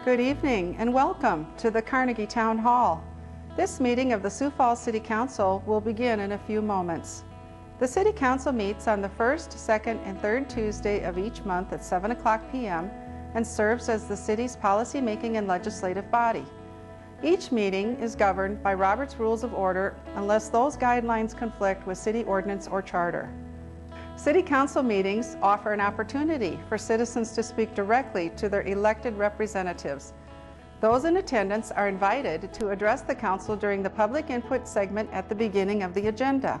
Good evening and welcome to the Carnegie Town Hall. This meeting of the Sioux Falls City Council will begin in a few moments. The City Council meets on the first, second, and third Tuesday of each month at 7 o'clock p.m. and serves as the city's policy-making and legislative body. Each meeting is governed by Robert's Rules of Order unless those guidelines conflict with city ordinance or charter. City Council meetings offer an opportunity for citizens to speak directly to their elected representatives. Those in attendance are invited to address the Council during the public input segment at the beginning of the agenda.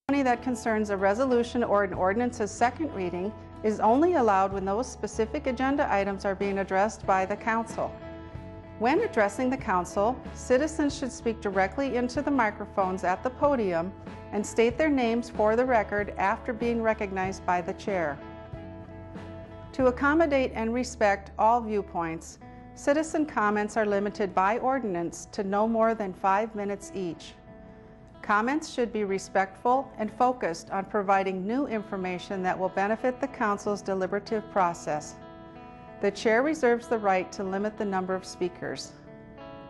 That concerns a resolution or an ordinance's second reading is only allowed when those specific agenda items are being addressed by the Council. When addressing the Council, citizens should speak directly into the microphones at the podium and state their names for the record after being recognized by the Chair. To accommodate and respect all viewpoints, citizen comments are limited by ordinance to no more than 5 minutes each. Comments should be respectful and focused on providing new information that will benefit the Council's deliberative process. The Chair reserves the right to limit the number of speakers.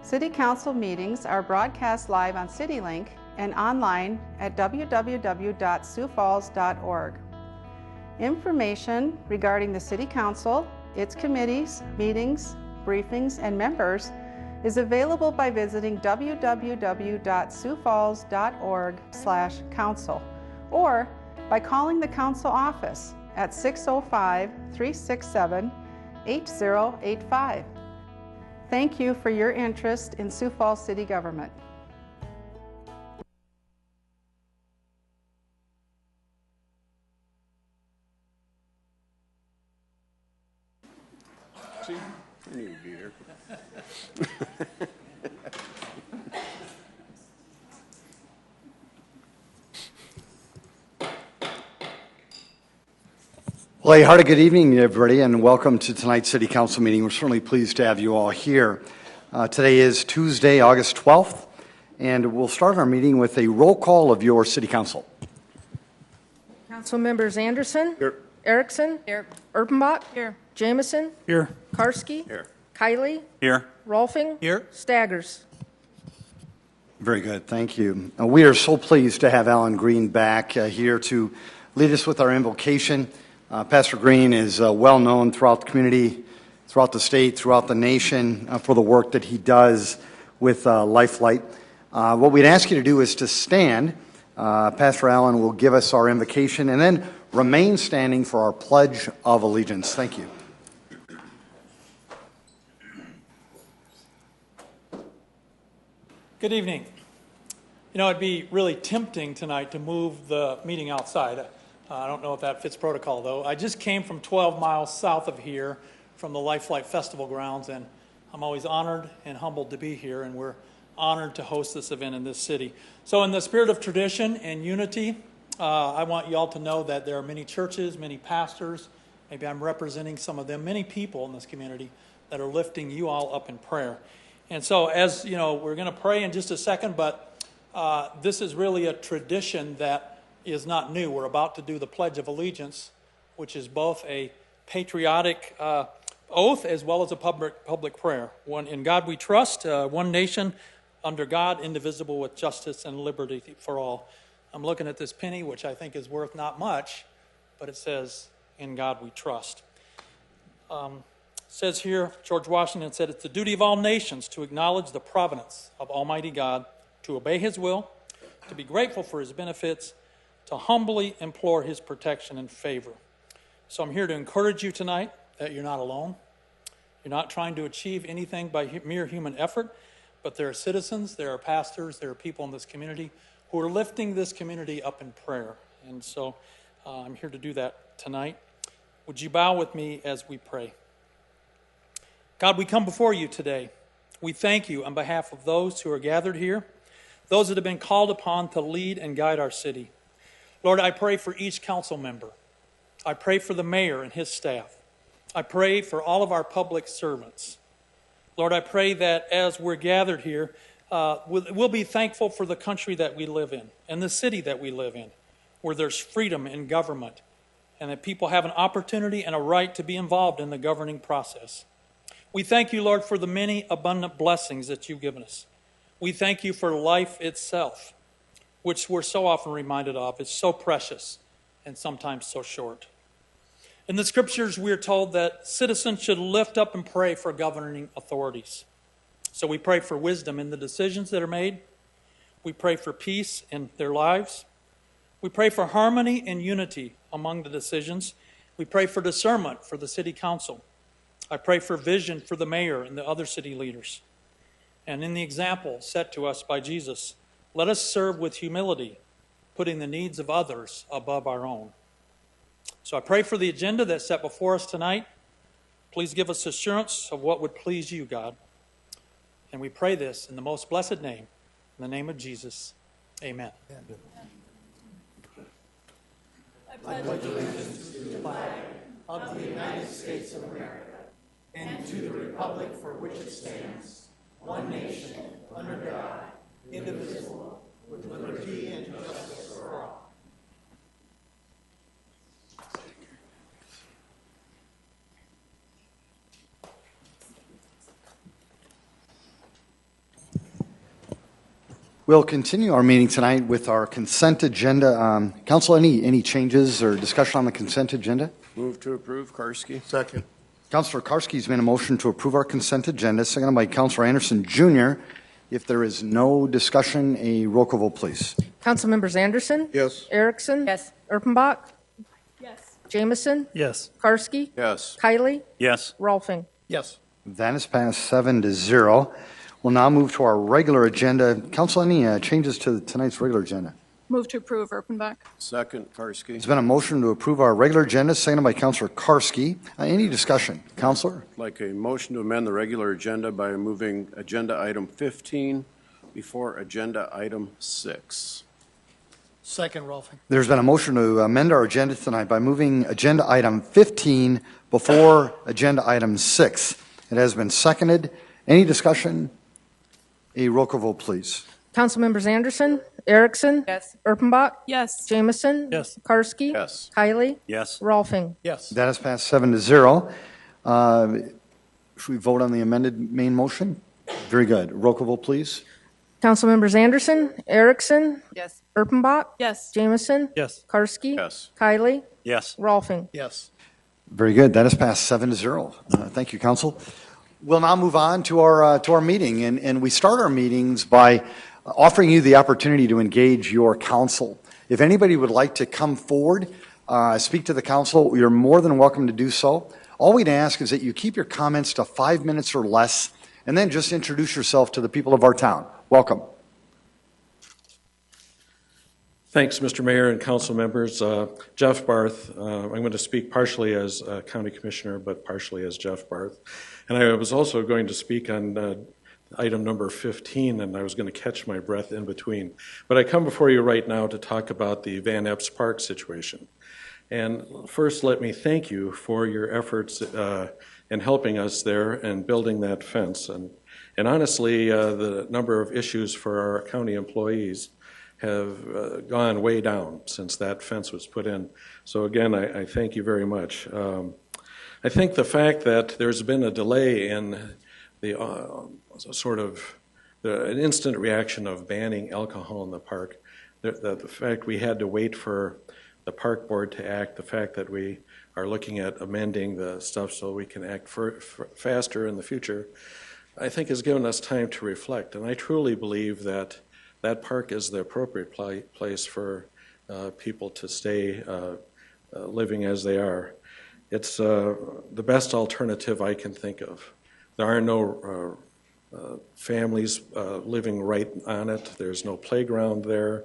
City Council meetings are broadcast live on CityLink and online at www.siouxfalls.org. Information regarding the City Council, its committees, meetings, briefings, and members is available by visiting www.siouxfalls.org/council or by calling the Council office at 605-367-8085. Thank you for your interest in Sioux Falls City government. See, I knew you'd be here. Well, a hearty good evening, everybody, and welcome to tonight's City Council meeting. We're certainly pleased to have you all here. Today is Tuesday, August 12th, and we'll start our meeting with a roll call of your City Council. Council members Anderson. Here. Erickson. Here. Erpenbach. Here. Jameson. Here. Karski. Here. Kiley. Here. Rolfing. Here. Staggers. Very good, thank you. We are so pleased to have Alan Green back here to lead us with our invocation. Pastor Green is well known throughout the community, throughout the state, throughout the nation for the work that he does with Lifelight. What we'd ask you to do is to stand. Pastor Allen will give us our invocation and then remain standing for our Pledge of Allegiance. Thank you. Good evening. You know, it'd be really tempting tonight to move the meeting outside. I don't know if that fits protocol, though. I just came from 12 miles south of here from the Lifelight Festival grounds, and I'm always honored and humbled to be here, and we're honored to host this event in this city. So in the spirit of tradition and unity, I want you all to know that there are many churches, many pastors, maybe I'm representing some of them, many people in this community that are lifting you all up in prayer. And so as you know, we're going to pray in just a second, but this is really a tradition that is not new. We're about to do the Pledge of Allegiance, which is both a patriotic oath as well as a public prayer. One in God we trust, one nation under God, indivisible, with justice and liberty for all. I'm looking at this penny, which I think is worth not much, but it says, in God we trust. It says here, George Washington said, it's the duty of all nations to acknowledge the providence of Almighty God, to obey His will, to be grateful for His benefits, to humbly implore His protection and favor. So I'm here to encourage you tonight that you're not alone. You're not trying to achieve anything by mere human effort, but there are citizens, there are pastors, there are people in this community who are lifting this community up in prayer. And so I'm here to do that tonight. Would you bow with me as we pray? God, we come before you today. We thank you on behalf of those who are gathered here, those that have been called upon to lead and guide our city. Lord, I pray for each council member. I pray for the mayor and his staff. I pray for all of our public servants. Lord, I pray that as we're gathered here, we'll be thankful for the country that we live in and the city that we live in. where there's freedom in government, and that people have an opportunity and a right to be involved in the governing process. We thank you, Lord, for the many abundant blessings that you've given us. We thank you for life itself, which we're so often reminded of. It's so precious and sometimes so short. In the scriptures, we are told that citizens should lift up and pray for governing authorities. So we pray for wisdom in the decisions that are made. We pray for peace in their lives. We pray for harmony and unity among the decisions. We pray for discernment for the city council. I pray for vision for the mayor and the other city leaders. And in the example set to us by Jesus, let us serve with humility, putting the needs of others above our own. So I pray for the agenda that's set before us tonight. Please give us assurance of what would please you, God. And we pray this in the most blessed name, in the name of Jesus. Amen. I pledge allegiance to the flag of the United States of America and to the republic for which it stands, one nation, under God, indivisible, with liberty and justice for all. We'll continue our meeting tonight with our consent agenda. Council, any changes or discussion on the consent agenda? Move to approve, Karski. Second. Councilor Karski's made a motion to approve our consent agenda, seconded by Councilor Anderson Jr. If there is no discussion, a roll call vote, please. Council members Anderson? Yes. Erickson? Yes. Erpenbach? Yes. Jameson? Yes. Karski? Yes. Kiley? Yes. Rolfing? Yes. That is passed 7-0. We'll now move to our regular agenda. Council, any changes to tonight's regular agenda? Move to approve, Erpenbach. Second, Karski. There's been a motion to approve our regular agenda, seconded by Councilor Karski. Any discussion? Councilor? Like a motion to amend the regular agenda by moving agenda item 15 before agenda item 6. Second, Rolfing. There's been a motion to amend our agenda tonight by moving agenda item 15 before agenda item 6. It has been seconded. Any discussion? A roll call vote, please. Council members Anderson? Erickson? Yes. Erpenbach? Yes. Jameson? Yes. Karski? Yes. Kiley? Yes. Rolfing? Yes. That has passed 7-0. Should we vote on the amended main motion? Very good. Roll call vote, please. Council members Anderson? Erickson? Yes. Erpenbach? Yes. Jameson? Yes. Karski? Yes. Kiley? Yes. Rolfing? Yes. Very good. That has passed 7-0. Thank you, Council. We'll now move on to our meeting, and we start our meetings by offering you the opportunity to engage your council. If anybody would like to come forward, speak to the council, you're more than welcome to do so. All we'd ask is that you keep your comments to 5 minutes or less, and then just introduce yourself to the people of our town. Welcome. Thanks, Mr. Mayor and council members. Jeff Barth. I'm going to speak partially as county commissioner, but partially as Jeff Barth. And I was also going to speak on item number 15, and I was going to catch my breath in between. But I come before you right now to talk about the Van Epps Park situation. And first, let me thank you for your efforts in helping us there and building that fence. And honestly, the number of issues for our county employees have gone way down since that fence was put in. So again, I thank you very much. I think the fact that there's been a delay in the an instant reaction of banning alcohol in the park, the fact we had to wait for the park board to act, the fact that we are looking at amending the stuff so we can act faster in the future, I think has given us time to reflect. And I truly believe that that park is the appropriate place for people to stay living as they are. It's the best alternative I can think of. There are no families living right on it. There's no playground there.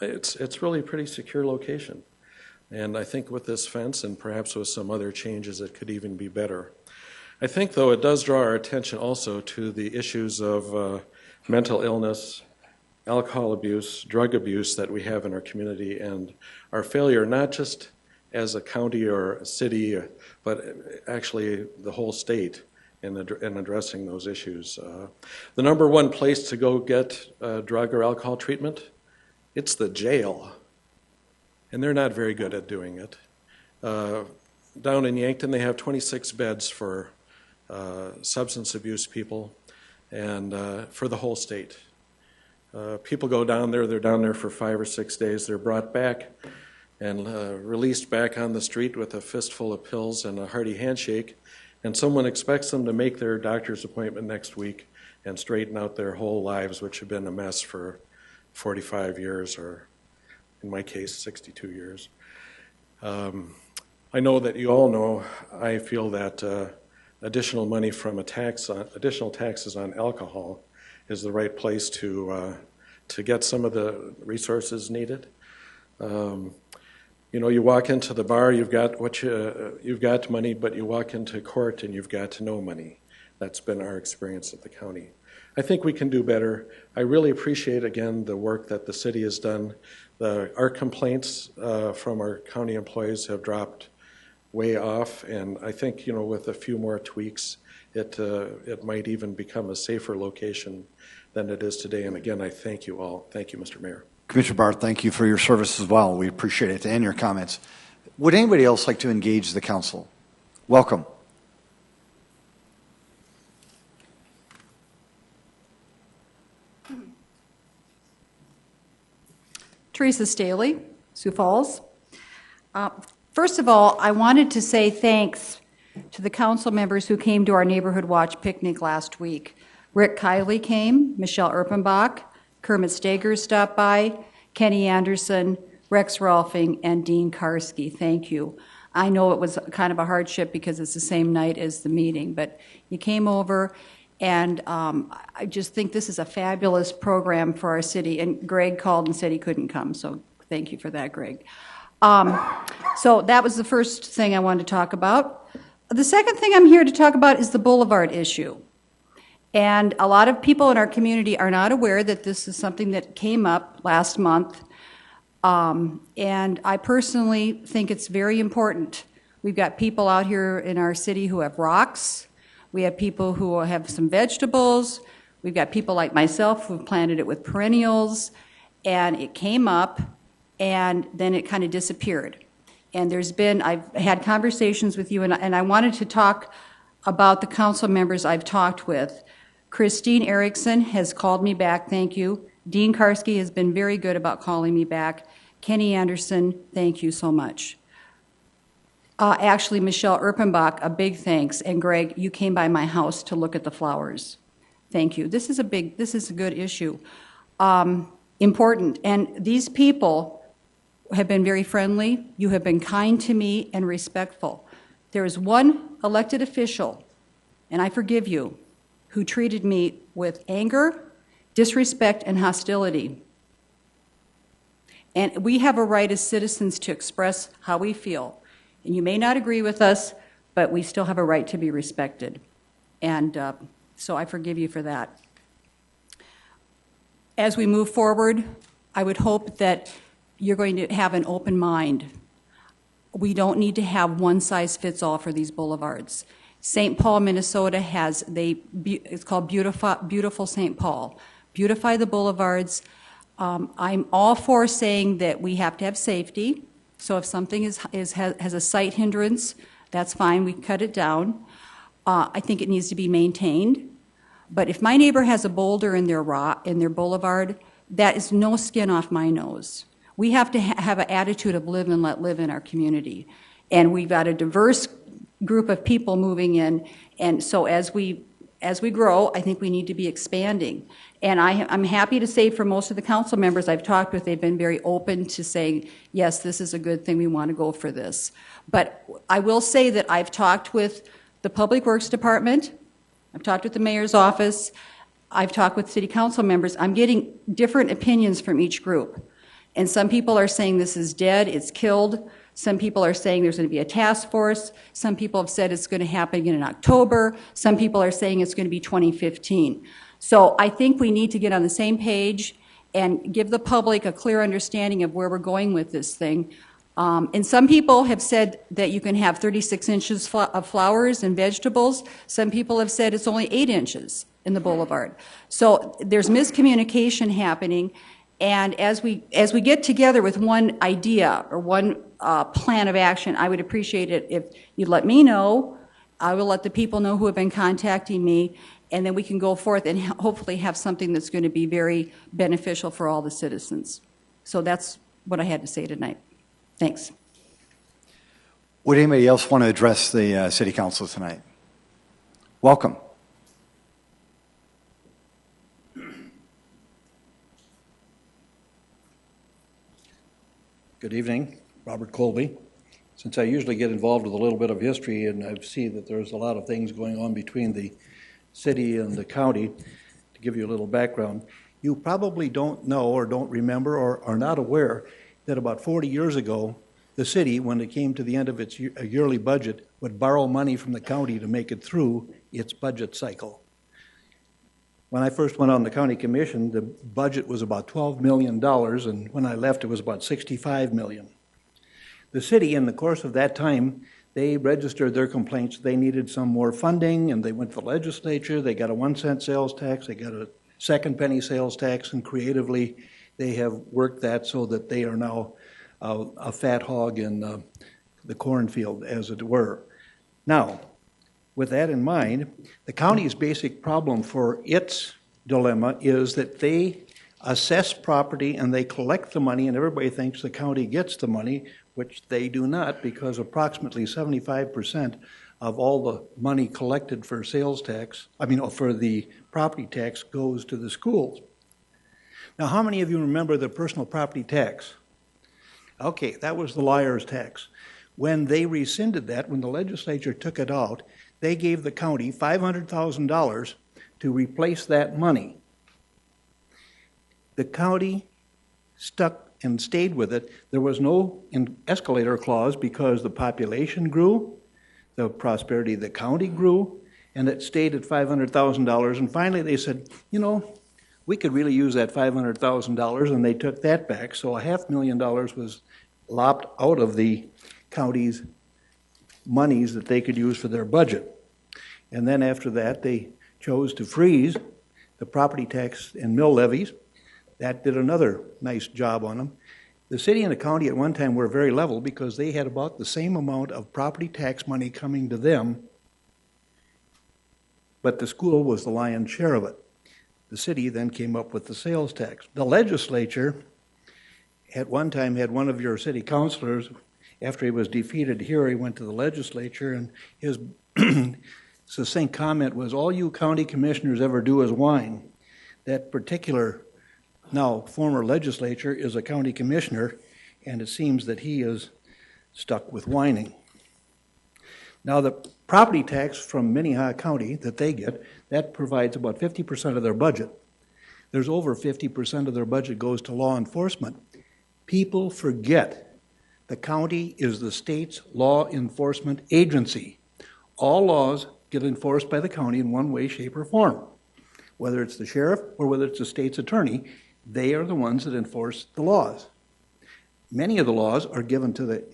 It's really a pretty secure location. And I think with this fence and perhaps with some other changes, it could even be better. I think, though, it does draw our attention also to the issues of mental illness, alcohol abuse, drug abuse that we have in our community, and our failure not just as a county or a city, but actually the whole state in addressing those issues. The number one place to go get drug or alcohol treatment It's the jail. And they're not very good at doing it. Down in Yankton, they have 26 beds for substance abuse people and for the whole state. People go down there, they're down there for 5 or 6 days, they're brought back and released back on the street with a fistful of pills and a hearty handshake, and someone expects them to make their doctor's appointment next week and straighten out their whole lives, which have been a mess for 45 years, or in my case, 62 years. I know that you all know, I feel that additional money from additional taxes on alcohol is the right place to get some of the resources needed. You know, you walk into the bar, you've got money, but you walk into court and you've got no money. That's been our experience at the county. I think we can do better. I really appreciate, again, the work that the city has done. Our complaints from our county employees have dropped way off, and I think, you know, with a few more tweaks, it might even become a safer location than it is today. And again, I thank you all. Thank you, Mr. Mayor. Commissioner Barth, thank you for your service as well. We appreciate it, and your comments. Would anybody else like to engage the council? Welcome. Teresa Staley, Sioux Falls. First of all, I wanted to say thanks to the council members who came to our Neighborhood Watch picnic last week. Rick Kiley came, Michelle Erpenbach, Kermit Stager stopped by, Kenny Anderson, Rex Rolfing, and Dean Karski. Thank you. I know it was kind of a hardship because it's the same night as the meeting, but you came over, and I just think this is a fabulous program for our city. And Greg called and said he couldn't come, so thank you for that, Greg. So that was the first thing I wanted to talk about. The second thing I'm here to talk about is the boulevard issue. And a lot of people in our community are not aware that this is something that came up last month. And I personally think it's very important. We've got people out here in our city who have rocks. We have people who have some vegetables. We've got people like myself who've planted it with perennials. And it came up, and then it kind of disappeared. And I've had conversations with you, and I wanted to talk about the council members I've talked with. Christine Erickson has called me back, thank you. Dean Karski has been very good about calling me back. Kenny Anderson, thank you so much. Actually, Michelle Erpenbach, a big thanks. And Greg, you came by my house to look at the flowers. Thank you. This is a good issue. Important. And these people have been very friendly. You have been kind to me and respectful. There is one elected official, and I forgive you, who treated me with anger, disrespect, and hostility. And we have a right as citizens to express how we feel. And you may not agree with us, but we still have a right to be respected. And so I forgive you for that. As we move forward, I would hope that you're going to have an open mind. We don't need to have one size fits all for these boulevards. St. Paul, Minnesota it's called Beautiful St. Paul. Beautify the boulevards. I'm all for saying that we have to have safety. So if something has a sight hindrance, that's fine, we cut it down. I think it needs to be maintained. But if my neighbor has a boulder in their boulevard, that is no skin off my nose. We have to have an attitude of live and let live in our community. And we've got a diverse group of people moving in, and so as we grow, I think we need to be expanding. And I'm happy to say for most of the council members I've talked with, they've been very open to saying, yes, this is a good thing, we want to go for this. But I will say that I've talked with the Public Works Department, I've talked with the mayor's office, I've talked with city council members. I'm getting different opinions from each group. And some people are saying this is dead, it's killed. Some people are saying there's going to be a task force. Some people have said it's going to happen again in October. Some people are saying it's going to be 2015. So I think we need to get on the same page and give the public a clear understanding of where we're going with this thing. And some people have said that you can have 36 inches of flowers and vegetables. Some people have said it's only 8 inches in the boulevard. So there's miscommunication happening. And as we get together with one idea or one plan of action, I would appreciate it if you'd let me know. I will let the people know who have been contacting me, and then we can go forth and hopefully have something that's going to be very beneficial for all the citizens. So that's what I had to say tonight. Thanks. Would anybody else want to address the City Council tonight? Welcome. Good evening, Robert Colby. Since I usually get involved with a little bit of history and I see that there's a lot of things going on between the city and the county, to give you a little background, you probably don't know or don't remember or are not aware that about 40 years ago, the city, when it came to the end of its yearly budget, would borrow money from the county to make it through its budget cycle. When I first went on the county commission, the budget was about $12 million, and when I left, it was about $65 million. The city, in the course of that time, they registered their complaints. They needed some more funding, and they went to the legislature. They got a 1-cent sales tax. They got a second penny sales tax, and creatively, they have worked that so that they are now a fat hog in the cornfield, as it were. Now, with that in mind, the county's basic problem for its dilemma is that they assess property and they collect the money, and everybody thinks the county gets the money, which they do not, because approximately 75% of all the money collected for sales tax, for the property tax, goes to the schools. Now, how many of you remember the personal property tax? Okay, that was the liar's tax. When they rescinded that, when the legislature took it out, they gave the county $500,000 to replace that money. The county stuck and stayed with it. There was no escalator clause because the population grew, the prosperity of the county grew, and it stayed at $500,000. And finally they said, we could really use that $500,000, and they took that back. So $500,000 was lopped out of the county's monies that they could use for their budget. And then after that, they chose to freeze the property tax and mill levies. That did another nice job on them. The city and the county at one time were very level because they had about the same amount of property tax money coming to them, but the school was the lion's share of it. The city then came up with the sales tax. The legislature at one time had one of your city councilors, after he was defeated here, he went to the legislature, and his succinct comment was, all you county commissioners ever do is whine. That particular, now former legislature, is a county commissioner, and it seems that he is stuck with whining. Now, the property tax from Minnehaha County that they get, that provides about 50% of their budget. There's over 50% of their budget goes to law enforcement. People forget the county is the state's law enforcement agency. All laws get enforced by the county in one way, shape, or form. Whether it's the sheriff or whether it's the state's attorney, they are the ones that enforce the laws. Many of the laws are given to the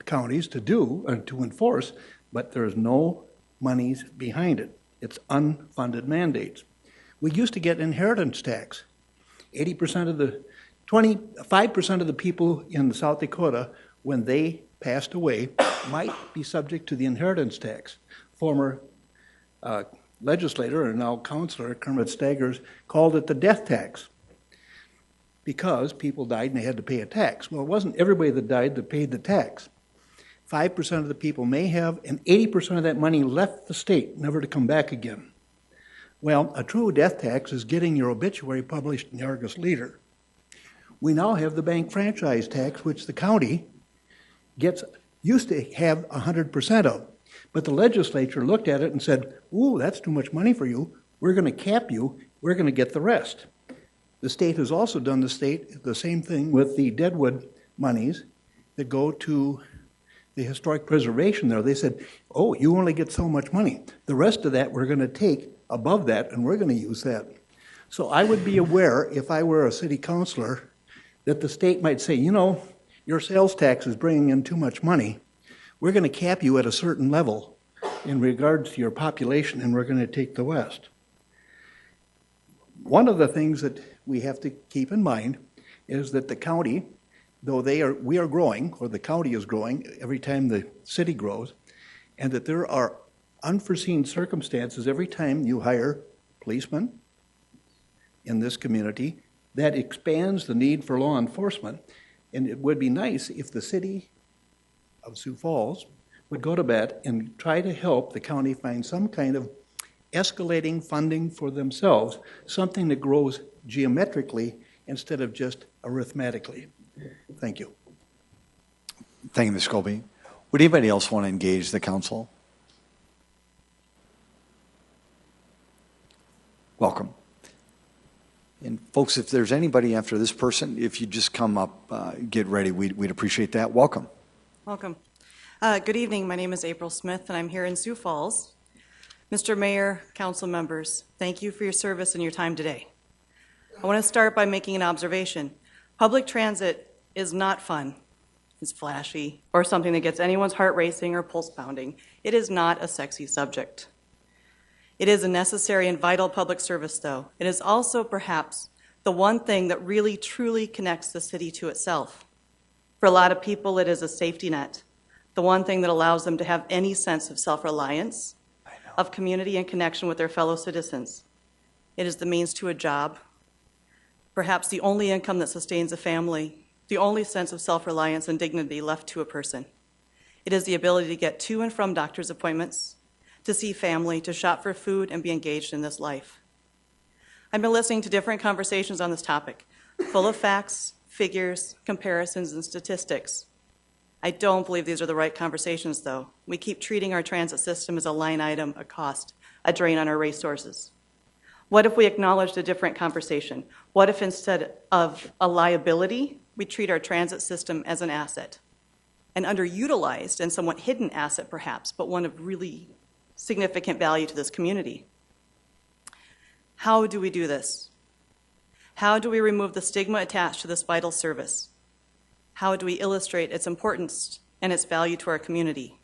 counties to do and to enforce, but there's no monies behind it. It's unfunded mandates. We used to get inheritance tax. 25% of the people in South Dakota, when they passed away, might be subject to the inheritance tax. Former legislator and now councilor Kermit Staggers called it the death tax because people died and they had to pay a tax. Well, it wasn't everybody that died that paid the tax. 5% of the people may have, and 80% of that money left the state, never to come back again. Well, a true death tax is getting your obituary published in the Argus Leader. We now have the bank franchise tax, which the county used to have 100% of. But the legislature looked at it and said, ooh, that's too much money for you. We're going to cap you. We're going to get the rest. The state has also done the same thing with the Deadwood monies that go to the historic preservation there. They said, oh, you only get so much money. The rest of that we're going to take above that, and we're going to use that. So I would be aware, if I were a city councilor, that the state might say, your sales tax is bringing in too much money. We're going to cap you at a certain level in regards to your population, and we're going to take the West. One of the things that we have to keep in mind is that the county, though we are growing, or the county is growing every time the city grows, and that there are unforeseen circumstances every time you hire policemen in this community that expands the need for law enforcement. And it would be nice if the city of Sioux Falls would go to bat and try to help the county find some kind of escalating funding for themselves, something that grows geometrically instead of just arithmetically. Thank you. Thank you, Ms. Colby. Would anybody else want to engage the council? Welcome. And folks, if there's anybody after this person, if you just come up, get ready, we'd appreciate that. Welcome. Welcome. Good evening. My name is April Smith, and I'm here in Sioux Falls. Mr. Mayor, council members, thank you for your service and your time today. I want to start by making an observation. Public transit is not fun. It's flashy or something that gets anyone's heart racing or pulse pounding. It is not a sexy subject. It is a necessary and vital public service, though. It is also perhaps the one thing that really truly connects the city to itself. For a lot of people, it is a safety net, the one thing that allows them to have any sense of self-reliance, of community and connection with their fellow citizens. It is the means to a job, perhaps the only income that sustains a family, the only sense of self-reliance and dignity left to a person. It is the ability to get to and from doctor's appointments, to see family, to shop for food, and be engaged in this life. I've been listening to different conversations on this topic, full of facts, figures, comparisons, and statistics. I don't believe these are the right conversations, though. We keep treating our transit system as a line item, a cost, a drain on our resources. What if we acknowledged a different conversation? What if instead of a liability, we treat our transit system as an asset? An underutilized and somewhat hidden asset, perhaps, but one of really significant value to this community. How do we do this? How do we remove the stigma attached to this vital service? How do we illustrate its importance and its value to our community?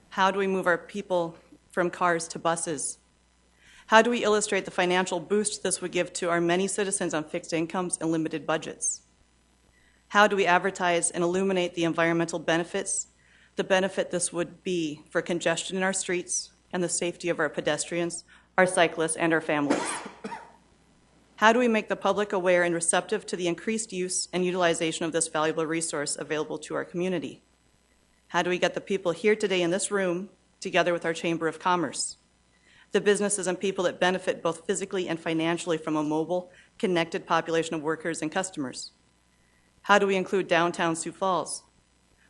How do we move our people from cars to buses? How do we illustrate the financial boost this would give to our many citizens on fixed incomes and limited budgets? How do we advertise and illuminate the environmental benefits, the benefit this would be for congestion in our streets and the safety of our pedestrians, our cyclists, and our families? How do we make the public aware and receptive to the increased use and utilization of this valuable resource available to our community? How do we get the people here today in this room together with our Chamber of Commerce, the businesses and people that benefit both physically and financially from a mobile, connected population of workers and customers? How do we include downtown Sioux Falls,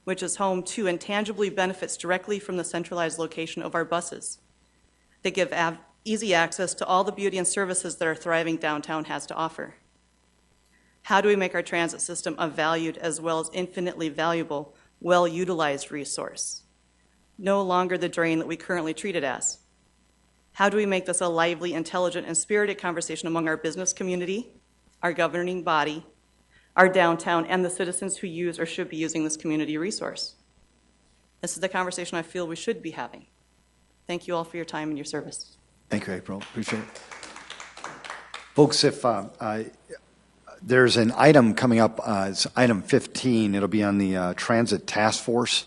which is home to and tangibly benefits directly from the centralized location of our buses? They give easy access to all the beauty and services that our thriving downtown has to offer. How do we make our transit system a valued as well as infinitely valuable, well-utilized resource? No longer the drain that we currently treat it as. How do we make this a lively, intelligent, and spirited conversation among our business community, our governing body, our downtown, and the citizens who use or should be using this community resource? This is the conversation I feel we should be having. Thank you all for your time and your service. Thank you, April. Appreciate it. Folks, if there's an item coming up, it's item 15. It'll be on the Transit Task Force.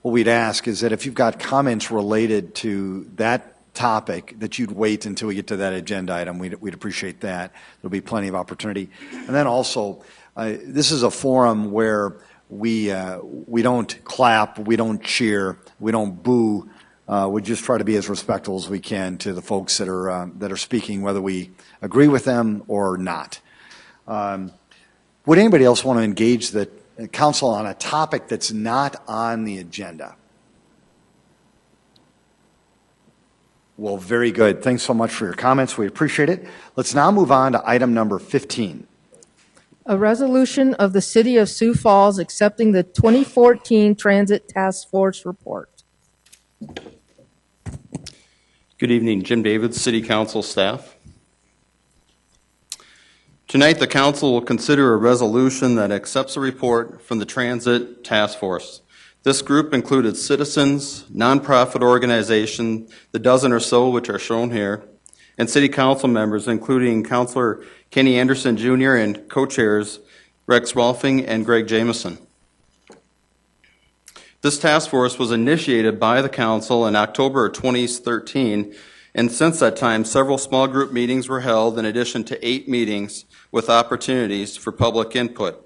What we'd ask is that if you've got comments related to that topic, that you'd wait until we get to that agenda item. We'd appreciate that. There'll be plenty of opportunity. And then also, this is a forum where we don't clap, we don't cheer, we don't boo. We just try to be as respectful as we can to the folks that are speaking, whether we agree with them or not. Would anybody else want to engage the council on a topic that's not on the agenda? Well, very good. Thanks so much for your comments. We appreciate it. Let's now move on to item number 15. A resolution of the City of Sioux Falls accepting the 2014 Transit Task Force report. Good evening, Jim David, City Council staff. Tonight, the Council will consider a resolution that accepts a report from the Transit Task Force. This group included citizens, nonprofit organization, the dozen or so which are shown here, and City Council members, including Councilor Kenny Anderson Jr. and co-chairs Rex Rolfing, and Greg Jameson. This task force was initiated by the council in October 2013, and since that time, several small group meetings were held in addition to 8 meetings with opportunities for public input.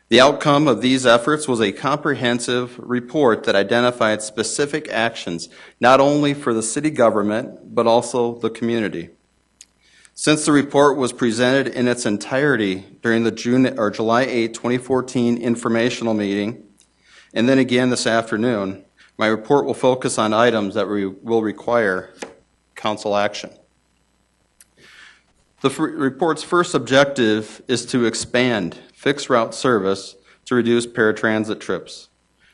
The outcome of these efforts was a comprehensive report that identified specific actions, not only for the city government, but also the community. Since the report was presented in its entirety during the July 8, 2014 informational meeting, and then again this afternoon, my report will focus on items that will require council action. The report's first objective is to expand fixed route service to reduce paratransit trips.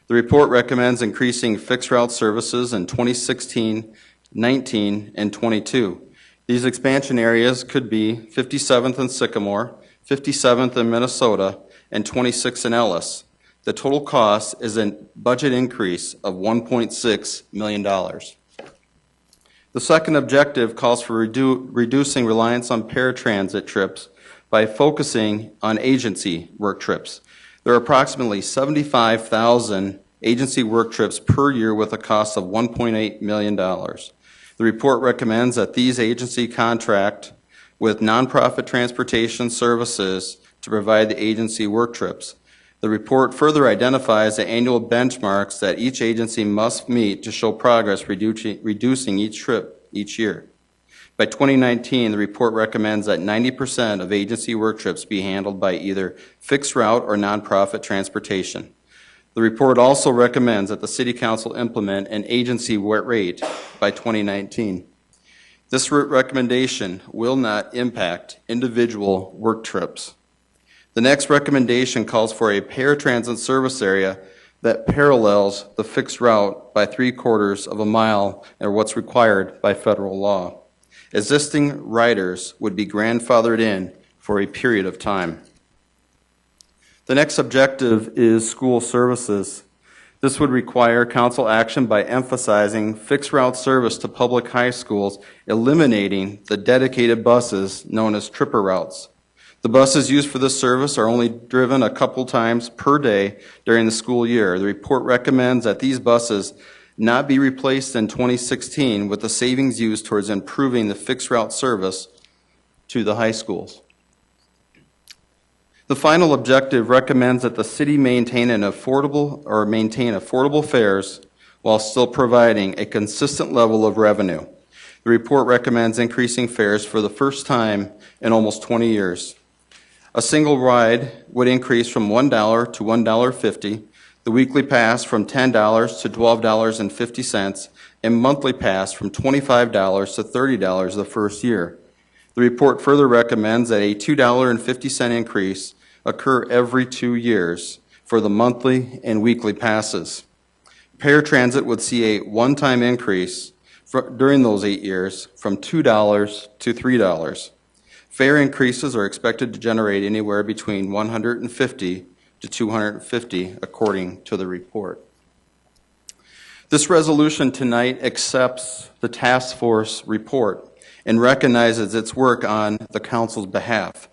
The report recommends increasing fixed route services in 2016, 19, and 22. These expansion areas could be 57th and Sycamore, 57th in Minnesota, and 26th in Ellis. The total cost is a budget increase of $1.6 million. The second objective calls for reducing reliance on paratransit trips by focusing on agency work trips. There are approximately 75,000 agency work trips per year with a cost of $1.8 million. The report recommends that these agency contract with nonprofit transportation services to provide the agency work trips. The report further identifies the annual benchmarks that each agency must meet to show progress reducing each trip each year. By 2019, the report recommends that 90% of agency work trips be handled by either fixed route or nonprofit transportation. The report also recommends that the City Council implement an agency rate by 2019. This recommendation will not impact individual work trips. The next recommendation calls for a paratransit service area that parallels the fixed route by 3/4 of a mile, or what's required by federal law. Existing riders would be grandfathered in for a period of time. The next objective is school services. This would require council action by emphasizing fixed route service to public high schools, eliminating the dedicated buses known as tripper routes. The buses used for this service are only driven a couple times per day during the school year. The report recommends that these buses not be replaced in 2016 with the savings used towards improving the fixed route service to the high schools. The final objective recommends that the city maintain affordable fares while still providing a consistent level of revenue. The report recommends increasing fares for the first time in almost 20 years. A single ride would increase from $1 to $1.50, the weekly pass from $10 to $12.50, and monthly pass from $25 to $30 the first year. The report further recommends that a $2.50 increase occur every 2 years for the monthly and weekly passes. Paratransit would see a one-time increase during those 8 years from $2 to $3. Fare increases are expected to generate anywhere between $150 to $250, according to the report. This resolution tonight accepts the task force report and recognizes its work on the council's behalf.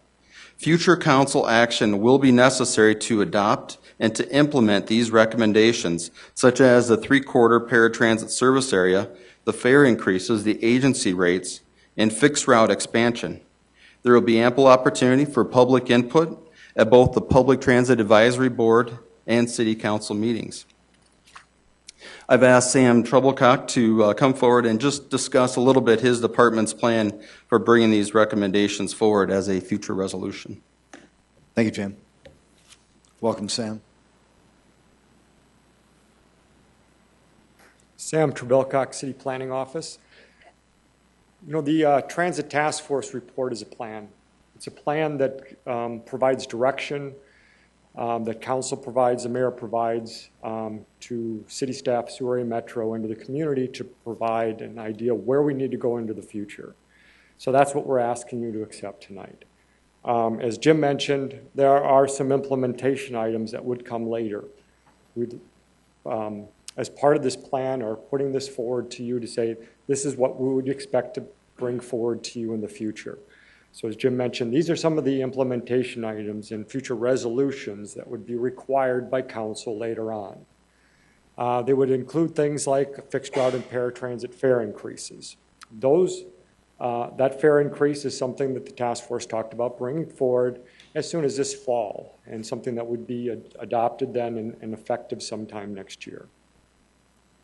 Future council action will be necessary to adopt and to implement these recommendations, such as the 3/4 paratransit service area, the fare increases, the agency rates, and fixed route expansion. There will be ample opportunity for public input at both the Public Transit Advisory Board and City Council meetings. I've asked Sam Treblecock to come forward and just discuss a little bit his department's plan for bringing these recommendations forward as a future resolution. Thank you, Jim. Welcome, Sam. Sam Treblecock, City Planning Office. You know, the Transit Task Force report is a plan. It's a plan that provides direction, that council provides, the mayor provides to city staff, Sioux Area Metro, and to the community to provide an idea where we need to go into the future. So that's what we're asking you to accept tonight. As Jim mentioned, there are some implementation items that would come later. We'd, as part of this plan, are putting this forward to you to say, this is what we would expect to bring forward to you in the future. So as Jim mentioned, these are some of the implementation items in future resolutions that would be required by council later on. They would include things like fixed route and paratransit fare increases. That fare increase is something that the task force talked about bringing forward as soon as this fall, and something that would be adopted then and effective sometime next year.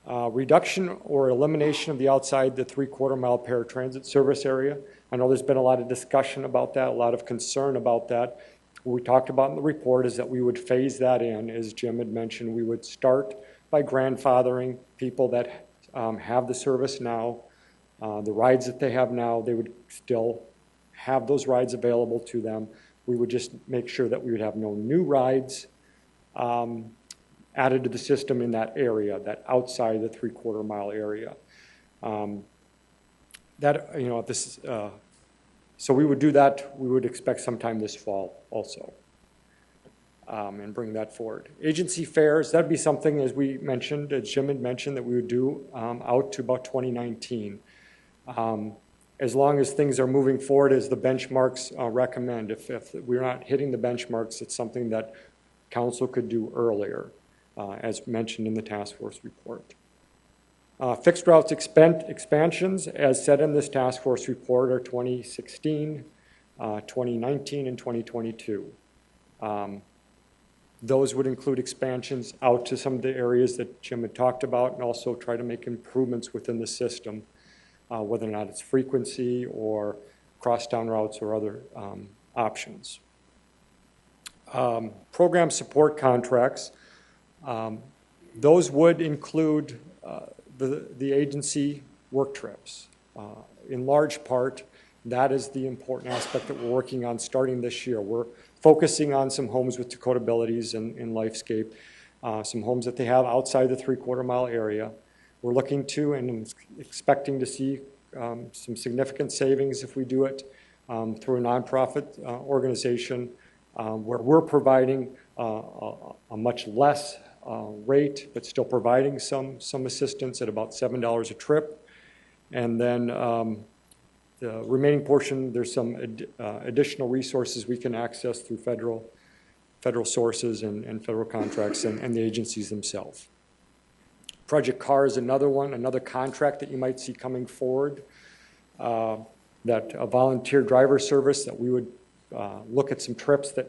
Reduction or elimination of the outside the 3/4 mile paratransit service area. I know there's been a lot of discussion about that, a lot of concern about that. What we talked about in the report is that we would phase that in. As Jim had mentioned, we would start by grandfathering people that have the service now. The rides that they have now, they would still have those rides available to them. We would just make sure that we would have no new rides added to the system in that area, that outside the 3/4 mile area. So we would do that, we would expect sometime this fall also, and bring that forward. Agency fares, that'd be something, as we mentioned, as Jim had mentioned, that we would do out to about 2019. As long as things are moving forward as the benchmarks recommend. If we're not hitting the benchmarks, it's something that council could do earlier, as mentioned in the task force report. Fixed routes expansions, as said in this task force report, are 2016, 2019, and 2022. Those would include expansions out to some of the areas that Jim had talked about, and also try to make improvements within the system, whether or not it's frequency or crosstown routes or other options. Program support contracts, those would include the agency work trips. In large part, that is the important aspect that we're working on starting this year. We're focusing on some homes with Dakota Abilities and Lifescape, some homes that they have outside the 3/4 mile area. We're looking to and expecting to see some significant savings if we do it through a nonprofit organization where we're providing a much less rate, but still providing some assistance at about $7 a trip. And then the remaining portion, there's some additional resources we can access through federal sources and federal contracts and the agencies themselves. Project CAR is another one, another contract that you might see coming forward, that a volunteer driver service that we would look at some trips that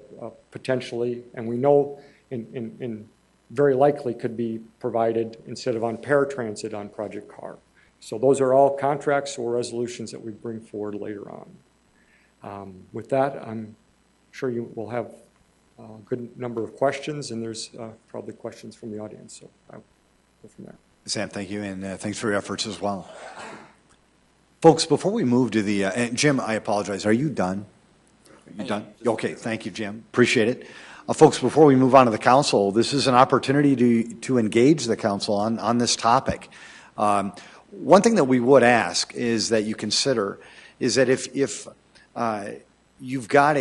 potentially, and we know in very likely could be provided instead of on paratransit on Project CAR. So those are all contracts or resolutions that we bring forward later on. With that, I'm sure you will have a good number of questions, and there's probably questions from the audience, so I'll go from there. Sam, thank you, and thanks for your efforts as well. Folks, before we move to the, and Jim, I apologize, are you done? Are you done? Okay, thank you, Jim. Appreciate it. Folks, before we move on to the council, this is an opportunity to engage the council on this topic. One thing that we would ask is that you consider is that if you've got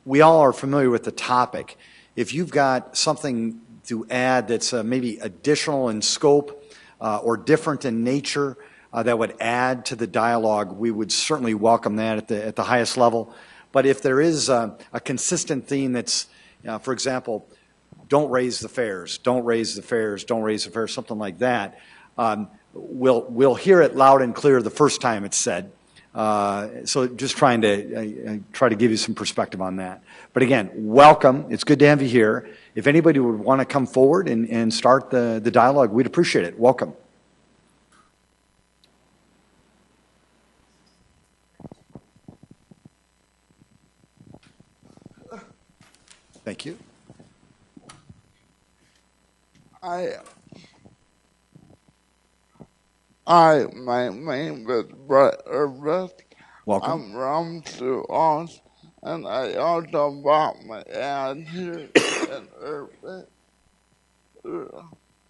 we all are familiar with the topic. If you've got something to add that's maybe additional in scope or different in nature that would add to the dialogue, we would certainly welcome that at the highest level. But if there is a consistent theme that's, for example, don't raise the fares, don't raise the fares, don't raise the fares, something like that, we'll hear it loud and clear the first time it's said. So just trying to give you some perspective on that. But again, welcome. It's good to have you here. If anybody would want to come forward and start the dialogue, we'd appreciate it. Welcome. Thank you. My name is Brett Herbert. Welcome. I'm from Sioux Falls, and I also bought my ad here in Herbert.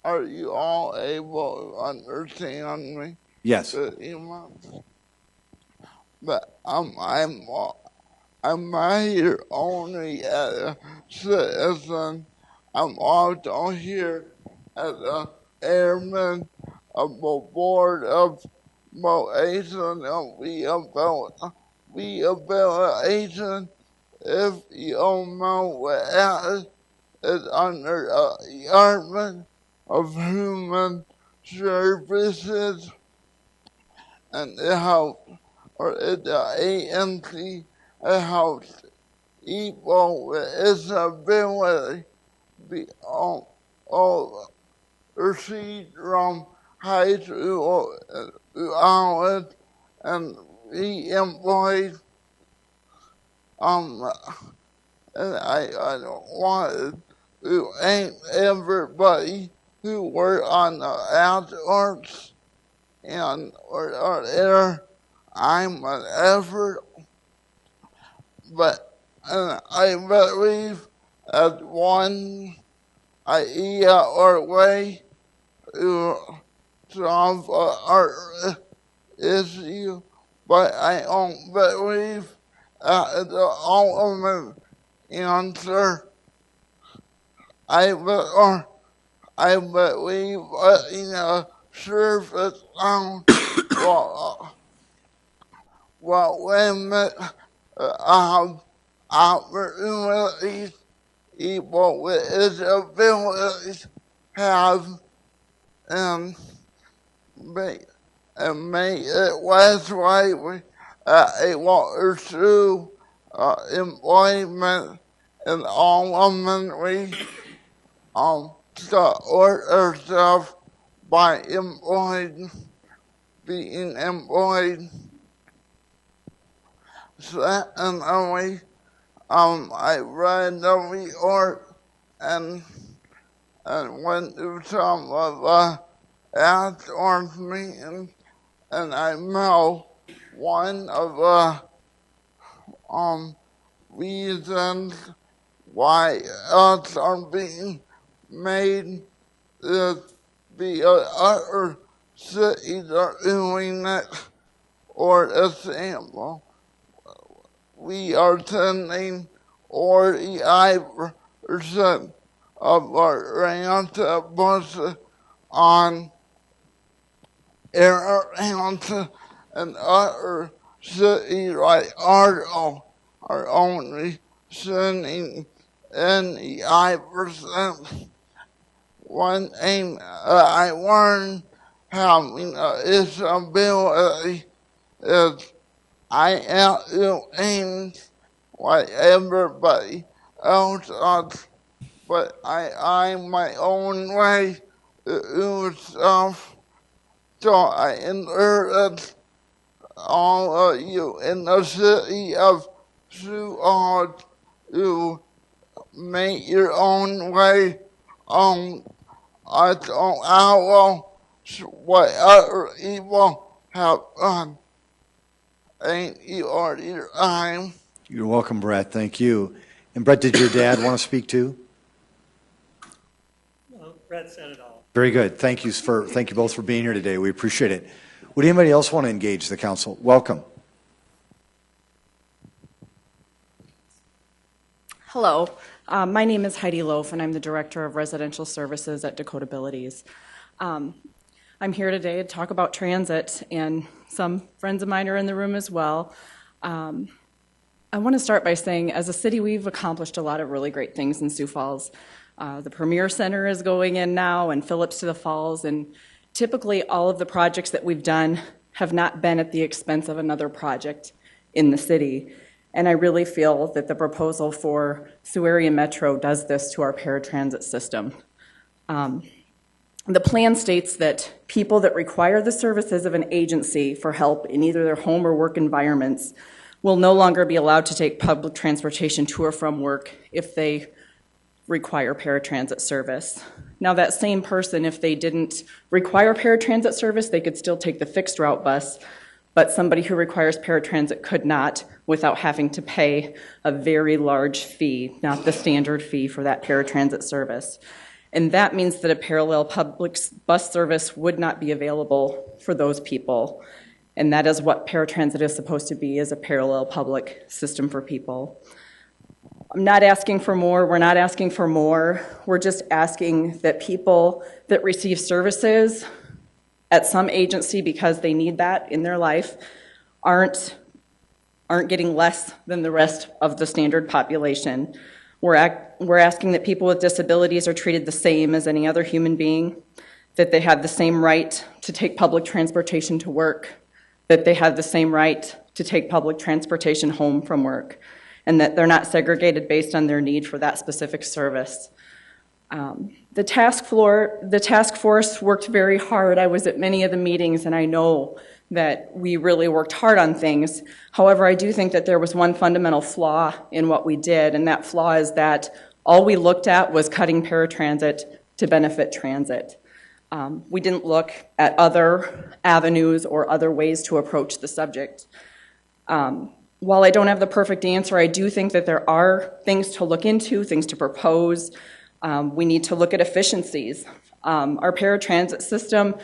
Are you all able to understand me? Yes. But I'm not here only as a citizen. I'm also here as an airman of the Board of Motivation and Rehabilitation rehabilitation, if you don't know what that is under the Department of Human Services, and it helps, or it's the agency that helps people with disability be all proceed from high school to college and be employed. And I don't want to thank everybody who worked on the outdoors and or there. I'm an effort, but I believe that one idea or way to solve our issue, but I don't believe that the ultimate answer. I believe letting a surface down will limit opportunities people with disabilities have, and make it less likely that they will pursue employment and ultimately support herself by being employed. Secondly, I read the report and went to some of the outdoors meetings, and I know one of the reasons why us are being made is because other cities are doing it. For example, we are sending 45% of our transit buses on air transit, and other cities like Argo are only sending 95%. One thing I learned having a disability is I have to things like everybody else does, but I find my own way to do stuff. So I encourage all of you in the city of Sioux Falls to make your own way on us on our what other people have done. Thank you for your time. You're welcome, Brett. Thank you. And Brett, did your dad want to speak too? Well, Brett said it all. Very good. Thank you both for being here today. We appreciate it. Would anybody else want to engage the council? Welcome. Hello. My name is Heidi Loaf, and I'm the Director of Residential Services at Dakota Abilities. I'm here today to talk about transit, and some friends of mine are in the room as well. I want to start by saying, as a city, we've accomplished a lot of really great things in Sioux Falls. The Premier Center is going in now, and Phillips to the Falls, and typically all of the projects that we've done have not been at the expense of another project in the city. And I really feel that the proposal for Sioux Area Metro does this to our paratransit system. The plan states that people that require the services of an agency for help in either their home or work environments will no longer be allowed to take public transportation to or from work if they require paratransit service. Now, that same person, if they didn't require paratransit service, they could still take the fixed route bus, but somebody who requires paratransit could not without having to pay a very large fee, not the standard fee for that paratransit service. And that means that a parallel public bus service would not be available for those people. And that is what paratransit is supposed to be, is a parallel public system for people. I'm not asking for more, we're not asking for more. We're just asking that people that receive services at some agency because they need that in their life aren't aren't getting less than the rest of the standard population. We're asking that people with disabilities are treated the same as any other human being, that they have the same right to take public transportation to work, that they have the same right to take public transportation home from work, and that they're not segregated based on their need for that specific service. The task force worked very hard. I was at many of the meetings, and I know that we really worked hard on things. However, I do think that there was one fundamental flaw in what we did, and that flaw is that all we looked at was cutting paratransit to benefit transit. We didn't look at other avenues or other ways to approach the subject. While I don't have the perfect answer, I do think that there are things to look into, things to propose. We need to look at efficiencies. Our paratransit system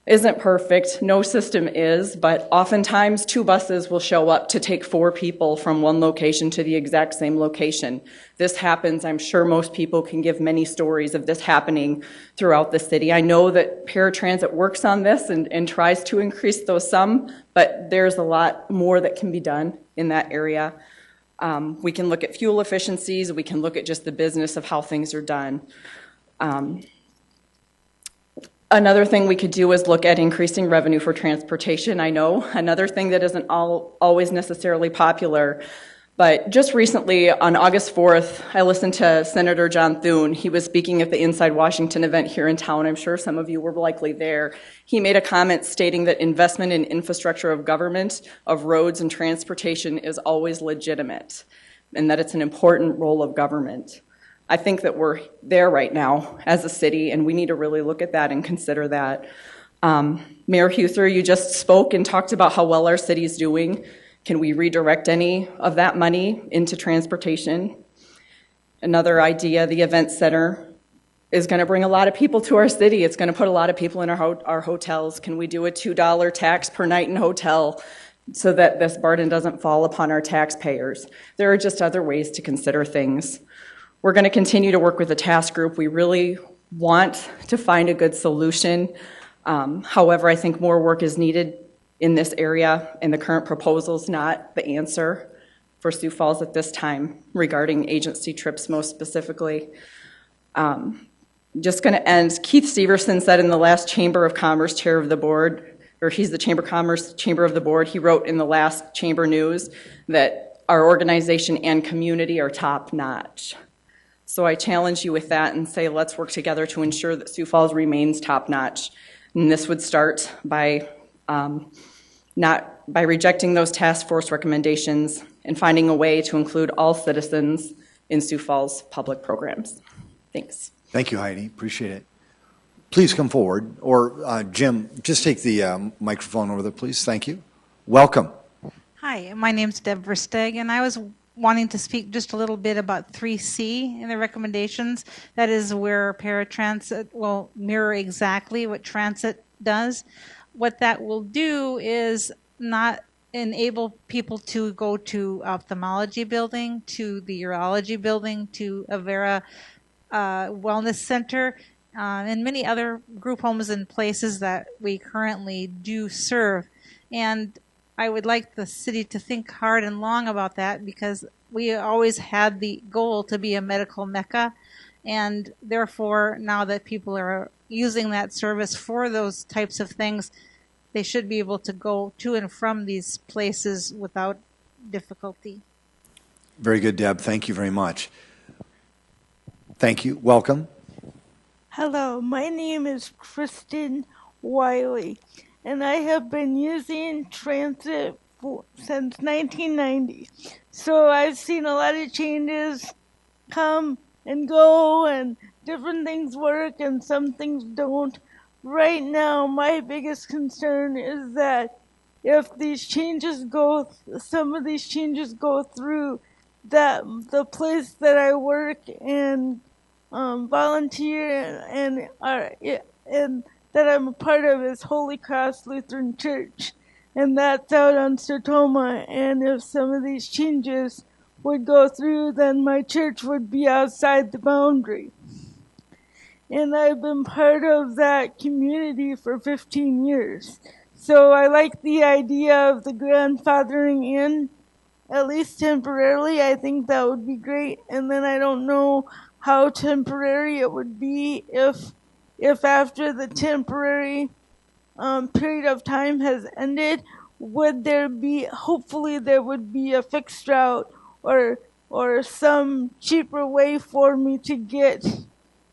isn't perfect, no system is, but oftentimes 2 buses will show up to take 4 people from one location to the exact same location. This happens, I'm sure most people can give many stories of this happening throughout the city. I know that paratransit works on this and tries to increase those some, but there's a lot more that can be done in that area. We can look at fuel efficiencies, we can look at just the business of how things are done. Another thing we could do is look at increasing revenue for transportation. I know another thing that isn't always necessarily popular, but just recently on August 4th, I listened to Senator John Thune. He was speaking at the Inside Washington event here in town. I'm sure some of you were likely there. He made a comment stating that investment in infrastructure of government, of roads and transportation is always legitimate, and that it's an important role of government. I think that we're there right now as a city, and we need to really look at that and consider that. Mayor Huther, you just spoke and talked about how well our city is doing. Can we redirect any of that money into transportation? Another idea, the event center is going to bring a lot of people to our city. It's going to put a lot of people in our hotels. Can we do a $2 tax per night in hotel so that this burden doesn't fall upon our taxpayers? There are just other ways to consider things. We're going to continue to work with the task group. We really want to find a good solution. However, I think more work is needed in this area, and the current proposal is not the answer for Sioux Falls at this time regarding agency trips most specifically. Just going to end. Keith Severson said in the last Chamber of Commerce chair of the board, or he's the Chamber of Commerce Chamber of the board, he wrote in the last Chamber News that our organization and community are top notch. So I challenge you with that and say let's work together to ensure that Sioux Falls remains top-notch. And this would start by rejecting those task force recommendations and finding a way to include all citizens in Sioux Falls public programs. Thanks. Thank you, Heidi. Appreciate it. Please come forward. Or Jim, just take the microphone over there, please. Thank you. Welcome. Hi, my name's Deborah Stegg, and I was wanting to speak just a little bit about 3C in the recommendations. That is where paratransit will mirror exactly what transit does. What that will do is not enable people to go to ophthalmology building, to the urology building, to Avera Wellness Center, and many other group homes and places that we currently do serve. And I would like the city to think hard and long about that, because we always had the goal to be a medical mecca, and therefore now that people are using that service for those types of things, they should be able to go to and from these places without difficulty. Very good, Deb. Thank you very much. Thank you. Welcome. Hello, my name is Kristen Wiley, and I have been using transit since 1990. So I've seen a lot of changes come and go, and different things work and some things don't. Right now, my biggest concern is that if these changes some of these changes go through, that the place that I work and volunteer and that I'm a part of is Holy Cross Lutheran Church, and that's out on Sertoma. And if some of these changes would go through, then my church would be outside the boundary. And I've been part of that community for 15 years. So I like the idea of the grandfathering in, at least temporarily, I think that would be great. And then I don't know how temporary it would be if after the temporary period of time has ended, would there be, hopefully there would be a fixed route or some cheaper way for me to get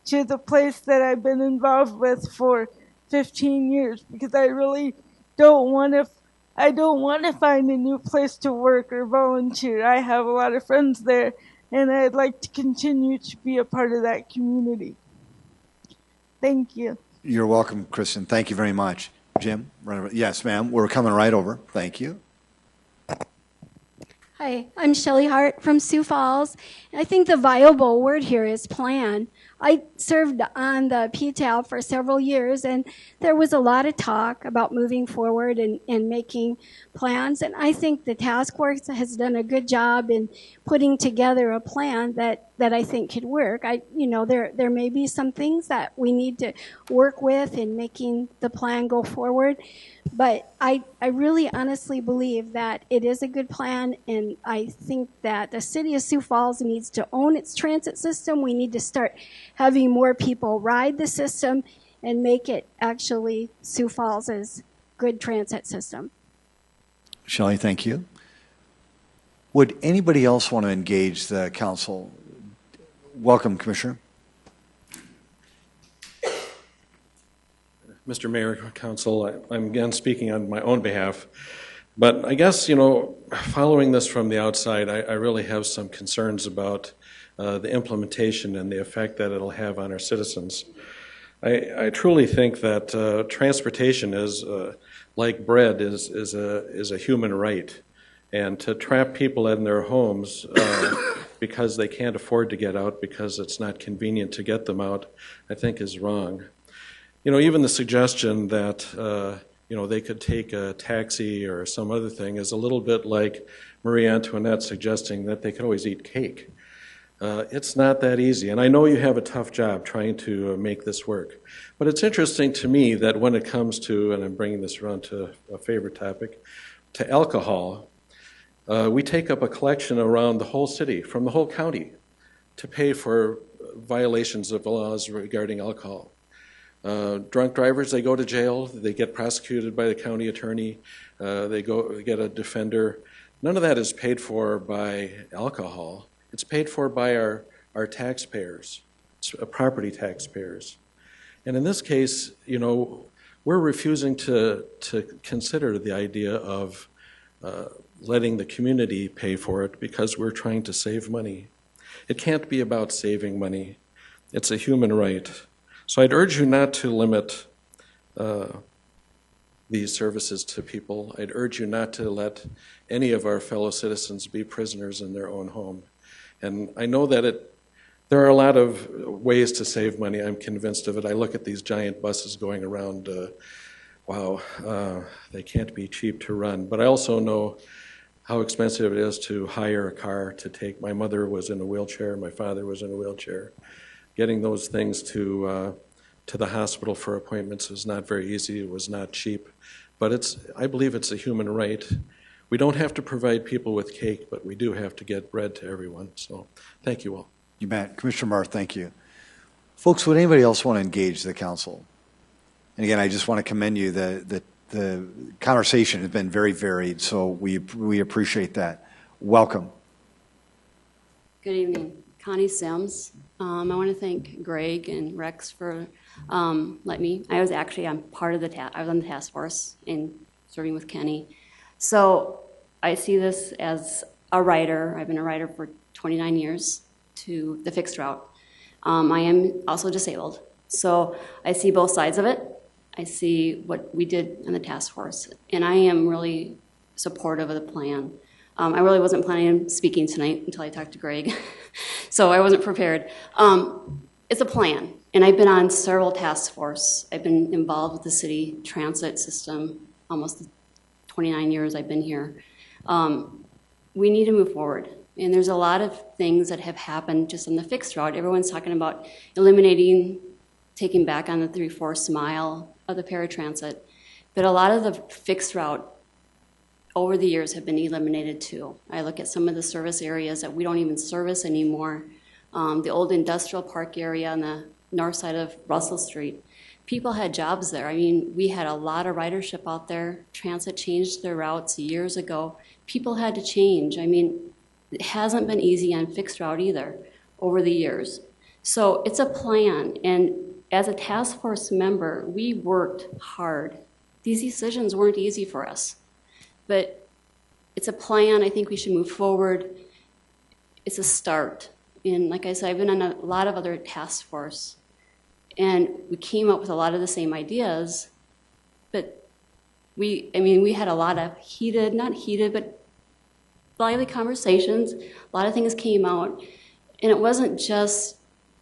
to the place that I've been involved with for 15 years, because I really don't want to find a new place to work or volunteer. I have a lot of friends there, and I'd like to continue to be a part of that community. Thank you. You're welcome, Kristen. Thank you very much. Jim? Yes, ma'am. We're coming right over. Thank you. Hi, I'm Shelley Hart from Sioux Falls. I think the viable word here is plan. I served on the PTAL for several years, and there was a lot of talk about moving forward and making plans. And I think the task force has done a good job in putting together a plan that I think could work. There may be some things that we need to work with in making the plan go forward, but I really honestly believe that it is a good plan, and I think that the City of Sioux Falls needs to own its transit system. We need to start having more people ride the system and make it actually Sioux Falls' good transit system. Shelley, thank you. Would anybody else want to engage the council? Welcome, Commissioner. Mr. Mayor, Council, I'm again speaking on my own behalf, but I guess, following this from the outside, I really have some concerns about the implementation and the effect that it'll have on our citizens. I truly think that transportation is, like bread, is a human right, and to trap people in their homes because they can't afford to get out because it's not convenient to get them out, I think is wrong. Even the suggestion that, they could take a taxi or some other thing is a little bit like Marie Antoinette suggesting that they could always eat cake. It's not that easy, and I know you have a tough job trying to make this work. But it's interesting to me that when it comes to, and I'm bringing this around to a favorite topic, to alcohol, we take up a collection around the whole city, from the whole county, to pay for violations of laws regarding alcohol. Drunk drivers, they go to jail, they get prosecuted by the county attorney, they get a defender. None of that is paid for by alcohol. It's paid for by our taxpayers, property taxpayers. And in this case, we're refusing to consider the idea of letting the community pay for it because we're trying to save money. It can't be about saving money. It's a human right. So I'd urge you not to limit these services to people. I'd urge you not to let any of our fellow citizens be prisoners in their own home. And I know that there are a lot of ways to save money. I'm convinced of it. I look at these giant buses going around. Wow, they can't be cheap to run. But I also know how expensive it is to hire a car to take. My mother was in a wheelchair. My father was in a wheelchair. Getting those things to the hospital for appointments was not very easy. It was not cheap. But I believe it's a human right. We don't have to provide people with cake, but we do have to get bread to everyone. So thank you all. You bet. Commissioner Marth, thank you. Folks, would anybody else want to engage the council? And again, I just want to commend you. The conversation has been very varied, so we appreciate that. Welcome. Good evening. Connie Sims. I want to thank Greg and Rex for letting me. I was actually on the task force in serving with Kenny. So I see this as a rider. I've been a rider for 29 years to the fixed route. I am also disabled. So I see both sides of it. I see what we did in the task force. And I am really supportive of the plan. I really wasn't planning on speaking tonight until I talked to Greg. So I wasn't prepared. It's a plan. And I've been on several task force. I've been involved with the city transit system almost 29 years I've been here. We need to move forward. And there's a lot of things that have happened just on the fixed route. Everyone's talking about eliminating, taking back on the 3/4 mile of the paratransit. But a lot of the fixed route over the years have been eliminated too. I look at some of the service areas that we don't even service anymore. The old industrial park area on the north side of Russell Street. People had jobs there. I mean, we had a lot of ridership out there. Transit changed their routes years ago. People had to change. I mean, it hasn't been easy on fixed route either over the years. So it's a plan, and as a task force member, we worked hard. These decisions weren't easy for us, but it's a plan. I think we should move forward. It's a start. And like I said, I've been on a lot of other task force, and we came up with a lot of the same ideas, but we had a lot of not heated, but lively conversations. A lot of things came out, and it wasn't just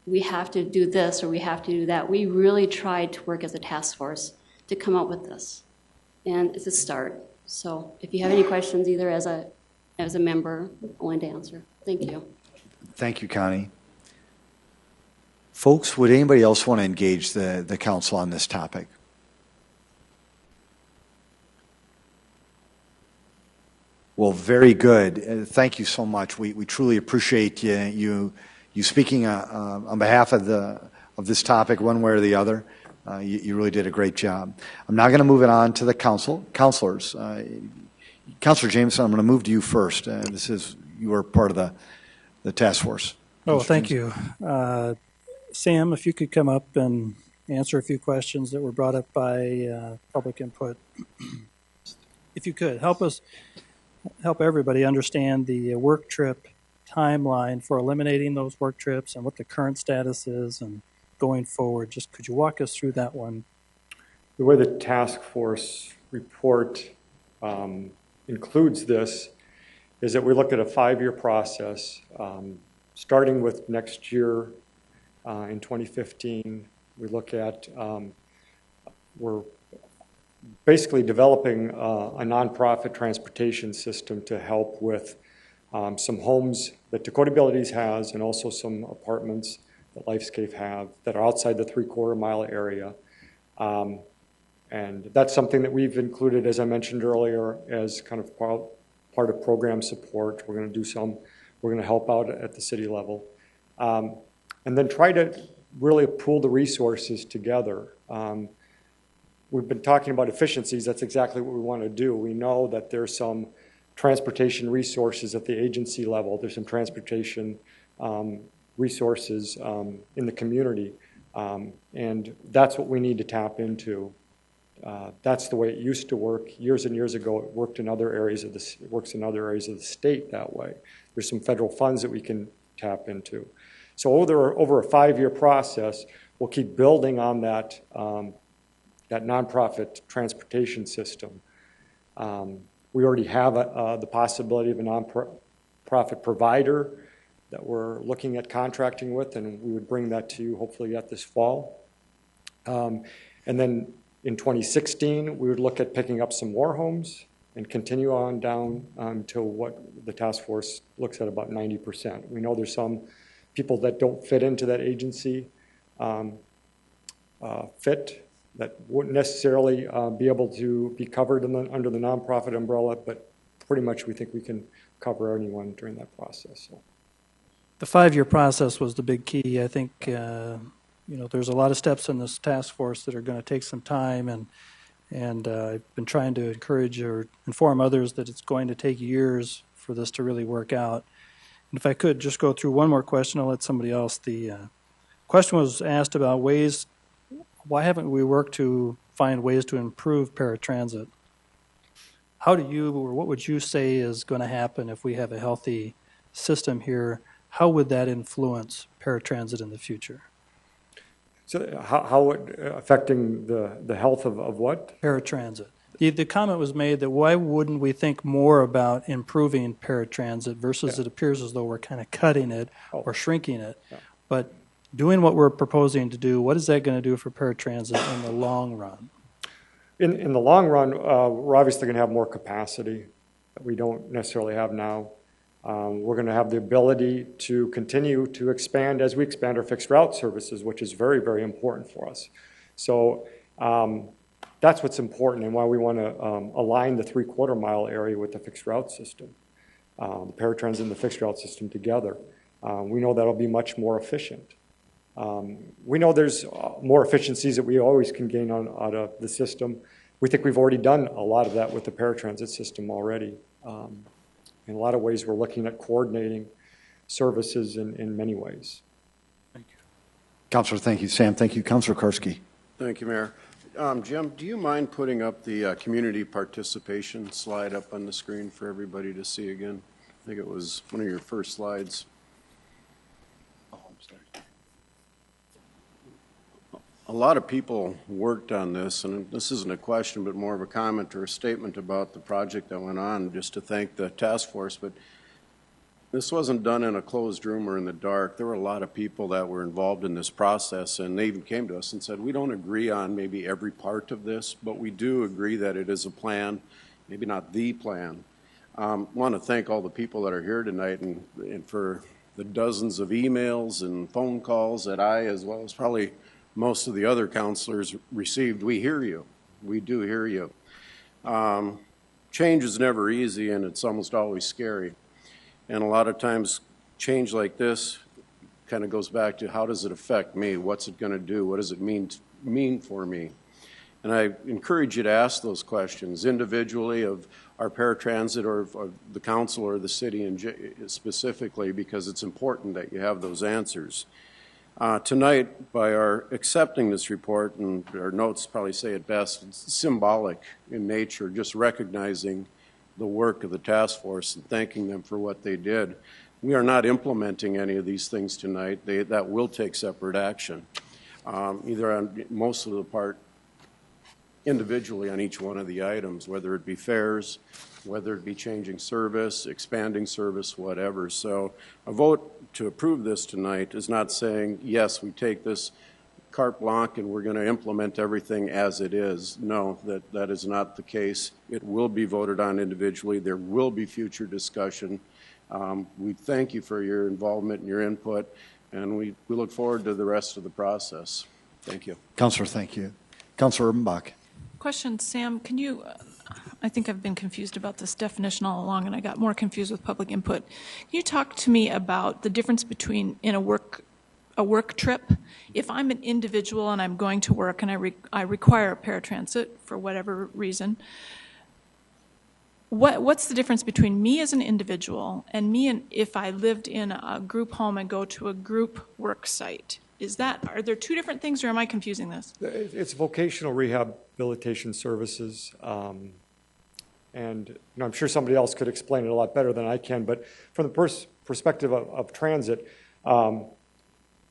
we have to do this or we have to do that. We really tried to work as a task force to come up with this, and it's a start. So if you have any questions, either as a member, I'm willing to answer. Thank you. Thank you, Connie. Folks, would anybody else want to engage the council on this topic? Well, very good. Thank you so much. We truly appreciate you speaking on behalf of this topic one way or the other. You really did a great job. I'm now going to move it on to the councilors. Councilor Jameson, I'm going to move to you first. You were part of the task force. Oh, thank you. Sam, if you could come up and answer a few questions that were brought up by public input. If you could, help everybody understand the work trip timeline for eliminating those work trips and what the current status is and going forward. Just could you walk us through that one? The way the task force report includes this is that we look at a 5-year process, starting with next year in 2015. We look at, we're basically developing a nonprofit transportation system to help with some homes that Dakota Abilities has and also some apartments that Lifescape have that are outside the 3/4 mile area. And that's something that we've included, as I mentioned earlier, as kind of part of program support. We're going to help out at the city level. And then try to really pool the resources together. We've been talking about efficiencies. That's exactly what we want to do. We know that there's some transportation resources at the agency level. There's some transportation resources in the community. And that's what we need to tap into. That's the way it used to work years and years ago. It worked in other areas of it works in other areas of the state that way. There's some federal funds that we can tap into. So over a 5-year process, we'll keep building on that nonprofit transportation system. We already have the possibility of a nonprofit provider that we're looking at contracting with, and we would bring that to you hopefully yet this fall. And then in 2016, we would look at picking up some more homes and continue on down until what the task force looks at about 90%. We know there's some people that don't fit into that agency fit that wouldn't necessarily be able to be covered under the nonprofit umbrella, but pretty much we think we can cover anyone during that process. So. The 5-year process was the big key. I think there's a lot of steps in this task force that are going to take some time, and I've been trying to encourage or inform others that it's going to take years for this to really work out. And if I could just go through one more question, I'll let somebody else. The question was asked about ways. Why haven't we worked to find ways to improve paratransit? How do you, or what would you say is going to happen if we have a healthy system here? How would that influence paratransit in the future? So how affecting the health of what? Paratransit. The comment was made that why wouldn't we think more about improving paratransit versus it appears as though we're kind of cutting it or shrinking it. Yeah. But doing what we're proposing to do, what is that going to do for paratransit in the long run? In the long run, we're obviously going to have more capacity that we don't necessarily have now. We're going to have the ability to continue to expand as we expand our fixed route services, which is very, very important for us. So that's what's important and why we want to align the 3/4 mile area with the fixed route system, the paratransit and the fixed route system together. We know that'll be much more efficient. We know there's more efficiencies that we always can gain out of the system. We think we've already done a lot of that with the paratransit system already. In a lot of ways, we're looking at coordinating services in many ways. Thank you. Councilor, thank you. Sam, thank you. Councilor Karski. Thank you, Mayor. Jim, do you mind putting up the community participation slide up on the screen for everybody to see again? I think it was one of your first slides. Oh, I'm sorry. A lot of people worked on this, and this isn't a question, but more of a comment or a statement about the project that went on, just to thank the task force. But this wasn't done in a closed room or in the dark. There were a lot of people that were involved in this process, and they even came to us and said, we don't agree on maybe every part of this, but we do agree that it is a plan, maybe not the plan. I want to thank all the people that are here tonight and for the dozens of emails and phone calls that I, as well as probably most of the other counselors, received. We hear you. We do hear you. Change is never easy, and it's almost always scary. And a lot of times change like this kind of goes back to how does it affect me? What's it going to do? What does it mean for me? And I encourage you to ask those questions individually of our paratransit or of the council or the city specifically, because it's important that you have those answers. Tonight, by our accepting this report, and our notes probably say it best, it's symbolic in nature, just recognizing the work of the task force and thanking them for what they did. We are not implementing any of these things tonight. That will take separate action, either on most of the part individually on each one of the items, whether it be fares, whether it be changing service, expanding service, whatever. So a vote to approve this tonight is not saying, yes, we take this carte blanche and we're going to implement everything as it is. No, that is not the case. It will be voted on individually. There will be future discussion. We thank you for your involvement and your input, and we look forward to the rest of the process. Thank you. Councilor, thank you. Councilor Urbanbach. Question, Sam, can you, I think I've been confused about this definition all along, and I got more confused with public input. Can you talk to me about the difference between in a work trip? If I'm an individual and I'm going to work and I require a paratransit for whatever reason, what's the difference between me as an individual and me and if I lived in a group home and go to a group work site? Are there two different things, or am I confusing this? It's vocational rehabilitation services, and I'm sure somebody else could explain it a lot better than I can, but from the perspective of transit,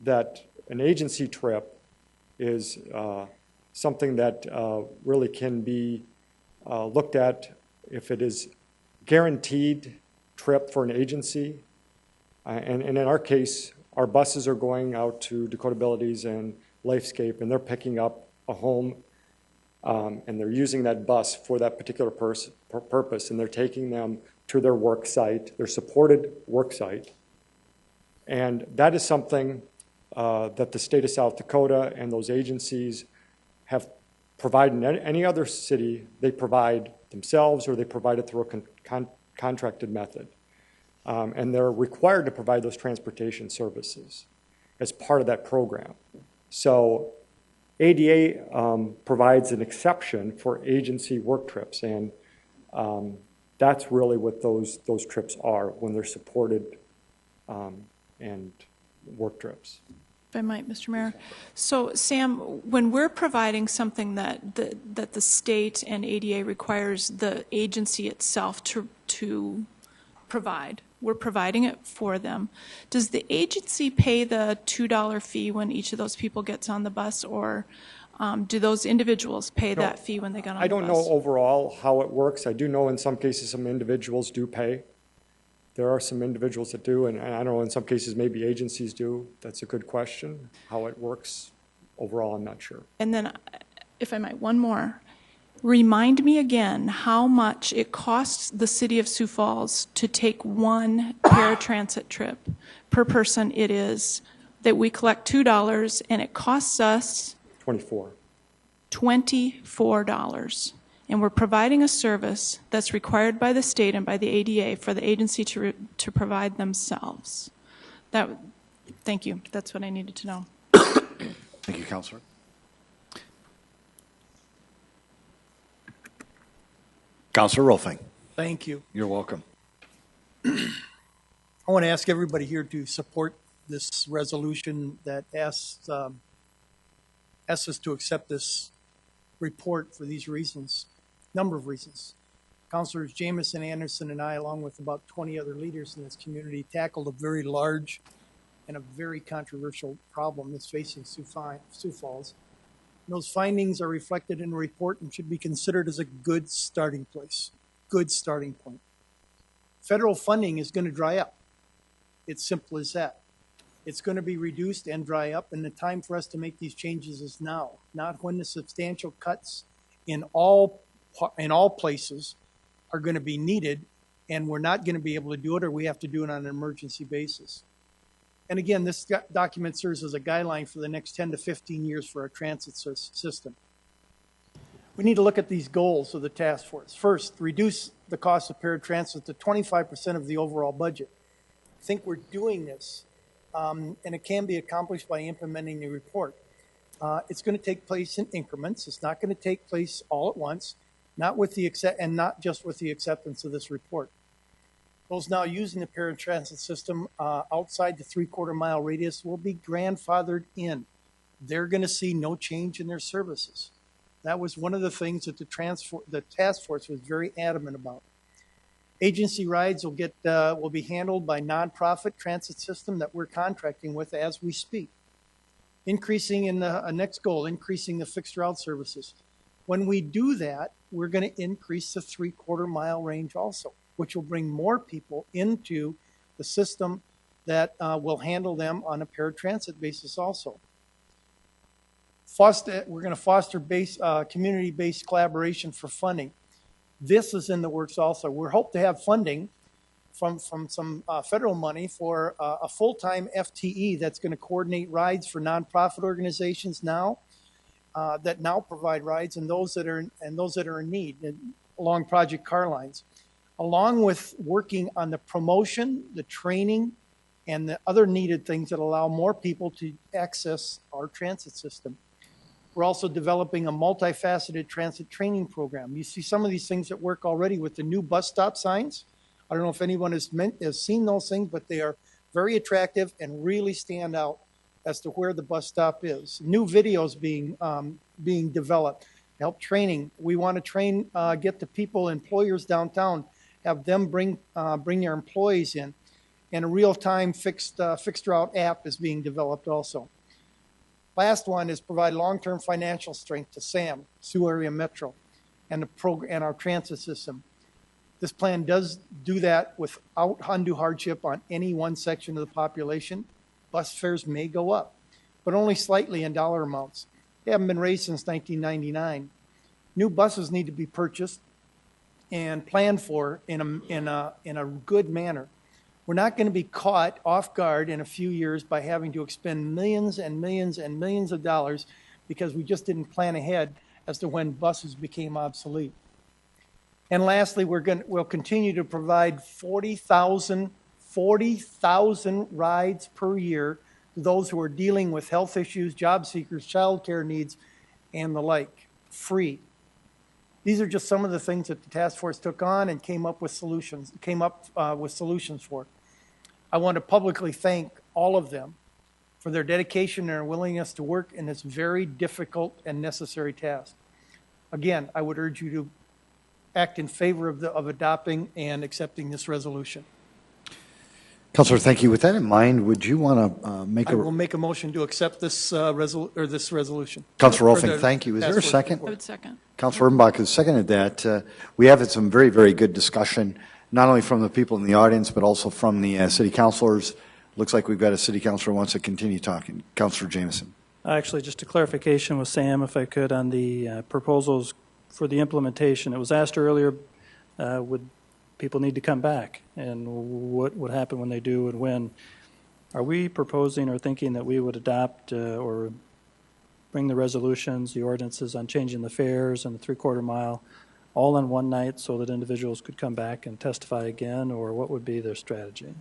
that an agency trip is something that really can be looked at if it is guaranteed trip for an agency. And in our case, our buses are going out to Dakota Abilities and Lifescape, and they're picking up a home, and they're using that bus for that particular purpose, and they're taking them to their work site, their supported work site. And that is something that the state of South Dakota and those agencies have provided in any other city. They provide themselves, or they provide it through a contracted method. And they're required to provide those transportation services as part of that program. So ADA provides an exception for agency work trips, and that's really what those trips are when they're supported and work trips. If I might, Mr. Mayor. So, Sam, when we're providing something that the state and ADA requires the agency itself to provide, we're providing it for them. Does the agency pay the $2 fee when each of those people gets on the bus, or do those individuals pay that fee when they get on the bus? I don't know overall how it works. I do know in some cases some individuals do pay. There are some individuals that do, and I don't know, in some cases maybe agencies do. That's a good question. How it works overall, I'm not sure. And then, if I might, one more. Remind me again how much it costs the City of Sioux Falls to take one paratransit trip per person. It is that we collect $2, and it costs us $24. $24. And we're providing a service that's required by the state and by the ADA for the agency to provide themselves. Thank you. That's what I needed to know. Thank you, Councilor. Councilor Rolfing. Thank you. You're welcome. I want to ask everybody here to support this resolution that asks us to accept this report for these reasons, number of reasons. Councilors Jamison, Anderson, and I, along with about 20 other leaders in this community, tackled a very large and a very controversial problem that's facing Sioux Falls. And those findings are reflected in the report and should be considered as a good starting place, good starting point. Federal funding is going to dry up. It's simple as that. It's going to be reduced and dry up, and the time for us to make these changes is now, not when the substantial cuts in all places are going to be needed, and we're not going to be able to do it, or we have to do it on an emergency basis. And again, this document serves as a guideline for the next 10 to 15 years for our transit system. We need to look at these goals of the task force. First, reduce the cost of paratransit to 25% of the overall budget. I think we're doing this, and it can be accomplished by implementing the report. It's going to take place in increments. It's not going to take place all at once, not just with the acceptance of this report. Those now using the paratransit system outside the 3/4 mile radius will be grandfathered in. They're going to see no change in their services. That was one of the things that the task force was very adamant about. Agency rides will be handled by nonprofit transit system that we're contracting with as we speak. Increasing in the next goal, increasing the fixed route services. When we do that, we're going to increase the 3/4 mile range also, which will bring more people into the system that will handle them on a paratransit basis also. We're going to foster community-based collaboration for funding. This is in the works also. We hope to have funding from some federal money for a full-time FTE that's going to coordinate rides for nonprofit organizations now that now provide rides, and those that are in need along Project Car Lines, along with working on the promotion, the training, and the other needed things that allow more people to access our transit system. We're also developing a multifaceted transit training program. You see some of these things that work already with the new bus stop signs. I don't know if anyone has seen those things, but they are very attractive and really stand out as to where the bus stop is. New videos being developed, help training. We want to train, get the people, employers downtown, have them bring their employees in. And a real-time fixed route app is being developed also. Last one is provide long-term financial strength to SAM, Sioux Area Metro, and our transit system. This plan does do that without undue hardship on any one section of the population. Bus fares may go up, but only slightly in dollar amounts. They haven't been raised since 1999. New buses need to be purchased and planned for in a good manner. We're not going to be caught off guard in a few years by having to expend millions and millions and millions of dollars because we just didn't plan ahead as to when buses became obsolete. And lastly, we'll continue to provide 40,000 rides per year to those who are dealing with health issues, job seekers, child care needs, and the like, free. These are just some of the things that the task force took on and came up with solutions for. I want to publicly thank all of them for their dedication and their willingness to work in this very difficult and necessary task. Again, I would urge you to act in favor of adopting and accepting this resolution. Councilor, thank you. With that in mind, would you want to I will make a motion to accept this resolution. Councilor Rolfing, thank you. Is there a second? I would second. Councilor Urbanbach has seconded that. We have had some very, very good discussion, not only from the people in the audience, but also from the city councilors. Looks like we've got a city councilor who wants to continue talking. Councilor Jamison. Actually, just a clarification with Sam, if I could, on the proposals for the implementation. It was asked earlier, would people need to come back, and what would happen when they do and when? Are we proposing or thinking that we would adopt or bring the resolutions, the ordinances on changing the fares and the 3/4 mile all on one night so that individuals could come back and testify again, or what would be their strategy?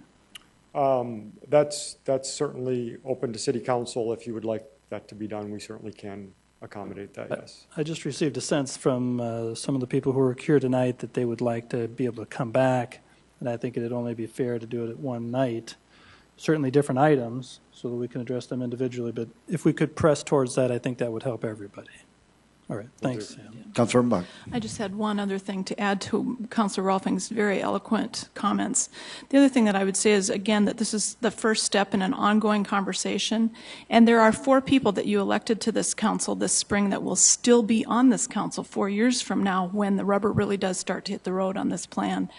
That's certainly open to city council. If you would like that to be done, we certainly can accommodate that, yes. I just received a sense from some of the people who are here tonight that they would like to be able to come back, and I think it'd only be fair to do it at one night. Certainly different items so that we can address them individually, but if we could press towards that, I think that would help everybody. All right, thanks, Sam. Councilor Buck. I just had one other thing to add to Councilor Rolfing's very eloquent comments. The other thing that I would say is, again, that this is the first step in an ongoing conversation, and there are 4 people that you elected to this council this spring that will still be on this council 4 years from now when the rubber really does start to hit the road on this plan.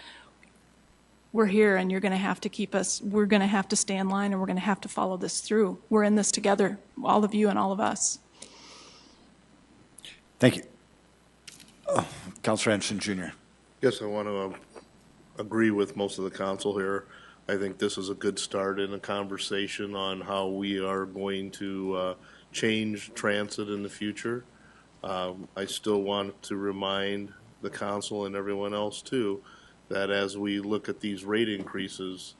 We're here, and you're going to have to keep us, we're going to have to stay in line, and we're going to have to follow this through. We're in this together, all of you and all of us. Thank you. Councilor Anderson, Jr. Yes, I want to agree with most of the council here. I think this is a good start in a conversation on how we are going to change transit in the future. I still want to remind the council and everyone else too that as we look at these rate increases,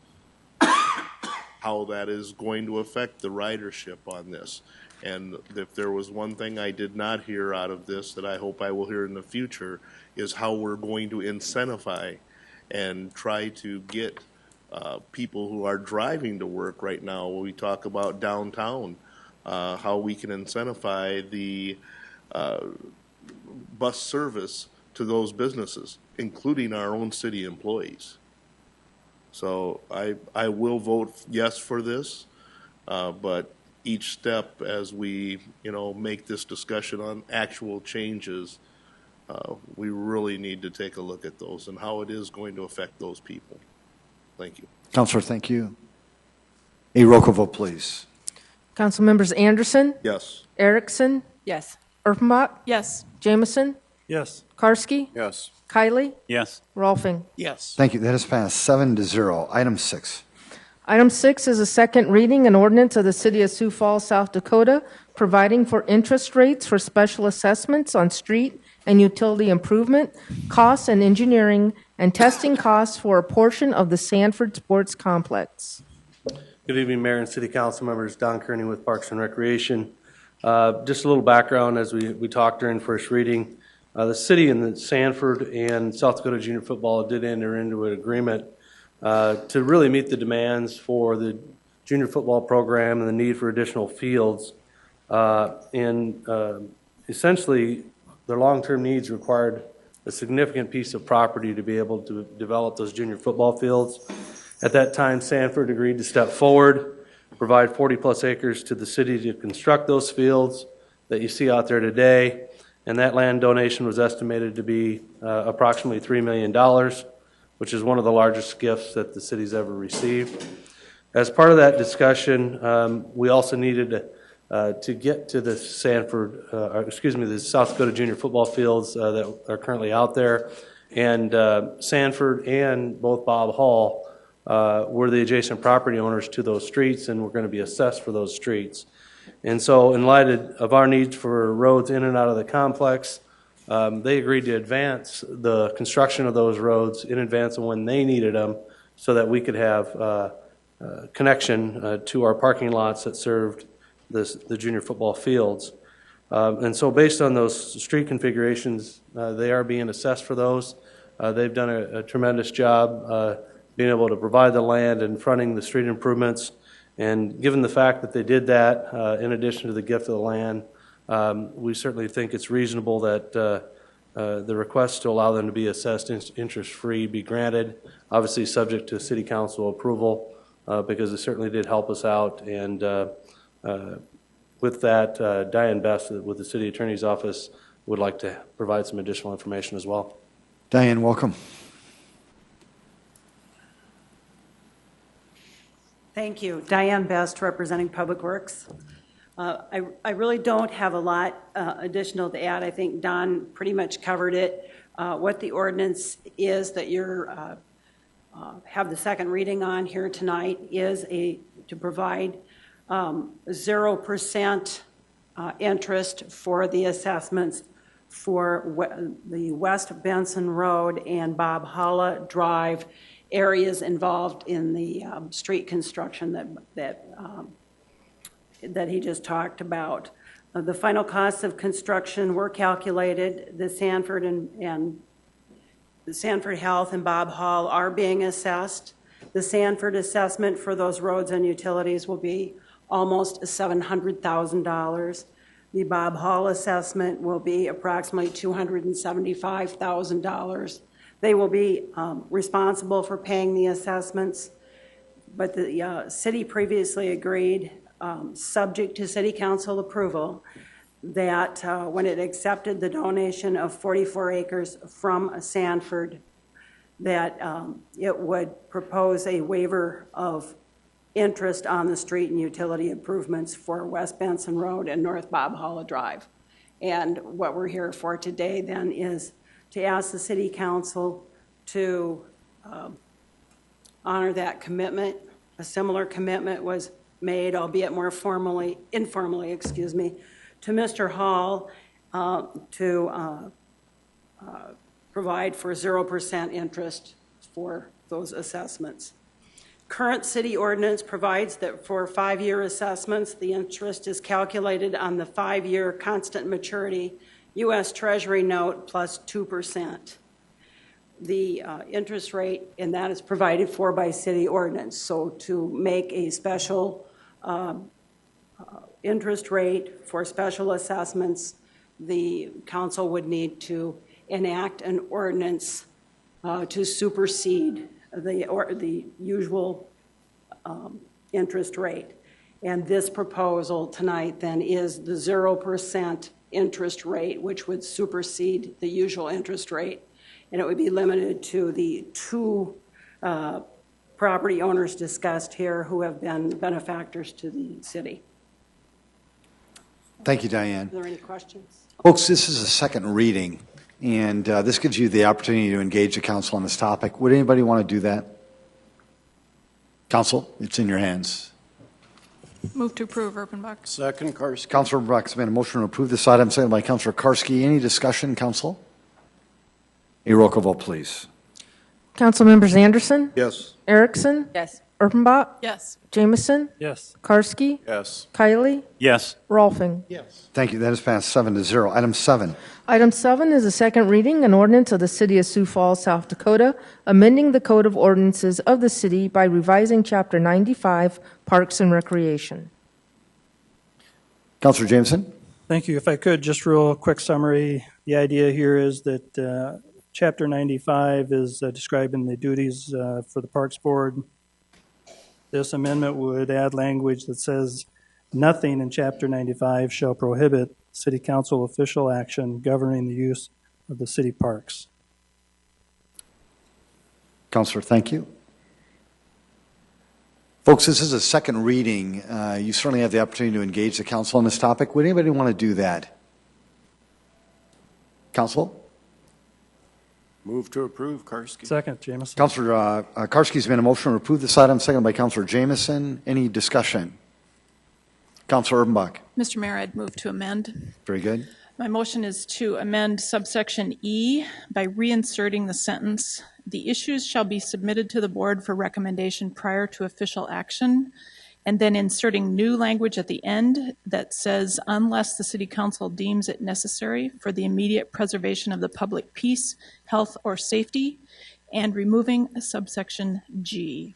how that is going to affect the ridership on this. And if there was one thing I did not hear out of this that I hope I will hear in the future is how we're going to incentivize and try to get people who are driving to work right now. When we talk about downtown, how we can incentivize the bus service to those businesses, including our own city employees. So I will vote yes for this, but each step as we, make this discussion on actual changes, we really need to take a look at those and how it is going to affect those people. Thank you. Councilor, thank you. A roll call vote, please. Council members Anderson, Yes. Erickson, Yes. Erfenbach, Yes. Jameson, Yes. Karski, Yes. Kylie, Yes. Rolfing. Yes. Thank you. That is passed 7-0. Item 6. Item 6 is a second reading, an ordinance of the City of Sioux Falls, South Dakota, providing for interest rates for special assessments on street and utility improvement, costs and engineering, and testing costs for a portion of the Sanford Sports Complex. Good evening, Mayor and City Council members. Don Kearney with Parks and Recreation. Just a little background as we talked during first reading. The city and the Sanford and South Dakota Junior Football did enter into an agreement to really meet the demands for the junior football program and the need for additional fields. Essentially, their long-term needs required a significant piece of property to be able to develop those junior football fields. At that time, Sanford agreed to step forward, provide 40-plus acres to the city to construct those fields that you see out there today, and that land donation was estimated to be approximately $3 million, which is one of the largest gifts that the city's ever received. As part of that discussion, we also needed to get to the the South Dakota junior football fields that are currently out there. And Sanford and both Bob Hall were the adjacent property owners to those streets and were going to be assessed for those streets. And so in light of our needs for roads in and out of the complex, they agreed to advance the construction of those roads in advance of when they needed them so that we could have connection to our parking lots that served the junior football fields. And so based on those street configurations, they are being assessed for those. They've done a tremendous job being able to provide the land and fronting the street improvements. And given the fact that they did that, in addition to the gift of the land, we certainly think it's reasonable that the request to allow them to be assessed interest-free be granted, obviously subject to City Council approval, because it certainly did help us out. And with that, Diane Best with the City Attorney's Office would like to provide some additional information as well. Diane, welcome. Thank you. Diane Best, representing Public Works. I really don't have a lot additional to add. I think Don pretty much covered it. What the ordinance is that you're have the second reading on here tonight is to provide 0% interest for the assessments for the West Benson Road and Bob Holla Drive areas involved in the street construction that he just talked about. The final costs of construction were calculated. The Sanford and the Sanford Health and Bob Hall are being assessed. The Sanford assessment for those roads and utilities will be almost $700,000. The Bob Hall assessment will be approximately $275,000. They will be responsible for paying the assessments, but the city previously agreed, subject to city council approval, that when it accepted the donation of 44 acres from Sanford, that it would propose a waiver of interest on the street and utility improvements for West Benson Road and North Bob Holla Drive. And what we're here for today then is to ask the city council to honor that commitment. A similar commitment was made, albeit more informally, to Mr. Hall to provide for 0% interest for those assessments. Current city ordinance provides that for 5-year assessments, the interest is calculated on the 5-year constant maturity U.S. Treasury note plus 2%. The interest rate, and that is provided for by city ordinance. So to make a special interest rate for special assessments, the council would need to enact an ordinance to supersede the usual interest rate. And this proposal tonight then is the 0% interest rate, which would supersede the usual interest rate. And it would be limited to the 2 property owners discussed here who have been benefactors to the city. Thank you, Diane. Are there any questions? Folks, this is a second reading, and this gives you the opportunity to engage the council on this topic. Would anybody want to do that? Council, it's in your hands. Move to approve, Urbanbach. Second, Karski. Councilor Buck's made a motion to approve this item, seconded by Councilor Karski. Any discussion, council? A roll call vote, please. Council members Anderson? Yes. Erickson? Yes. Urbanbach? Yes. Jameson? Yes. Karski? Yes. Kiley? Yes. Rolfing? Yes. Thank you. That is passed 7-0. Item 7. Item 7 is a second reading, an ordinance of the City of Sioux Falls, South Dakota, amending the Code of Ordinances of the city by revising Chapter 95, Parks and Recreation. Councilor Jameson? Thank you. If I could, just real quick summary. The idea here is that Chapter 95 is describing the duties for the Parks Board. This amendment would add language that says, nothing in Chapter 95 shall prohibit City Council official action governing the use of the city parks. Councilor, thank you. Folks, this is a second reading. You certainly have the opportunity to engage the council on this topic. Would anybody want to do that? Council? Move to approve, Karski. Second, Jameson. Councilor Karski's made a motion to approve this item, seconded by Councilor Jameson. Any discussion? Councilor Urbanbach. Mr. Mayor, I'd move to amend. Very good. My motion is to amend subsection E by reinserting the sentence, "The issues shall be submitted to the board for recommendation prior to official action," and then inserting new language at the end that says, "unless the city council deems it necessary for the immediate preservation of the public peace, health, or safety," and removing subsection G.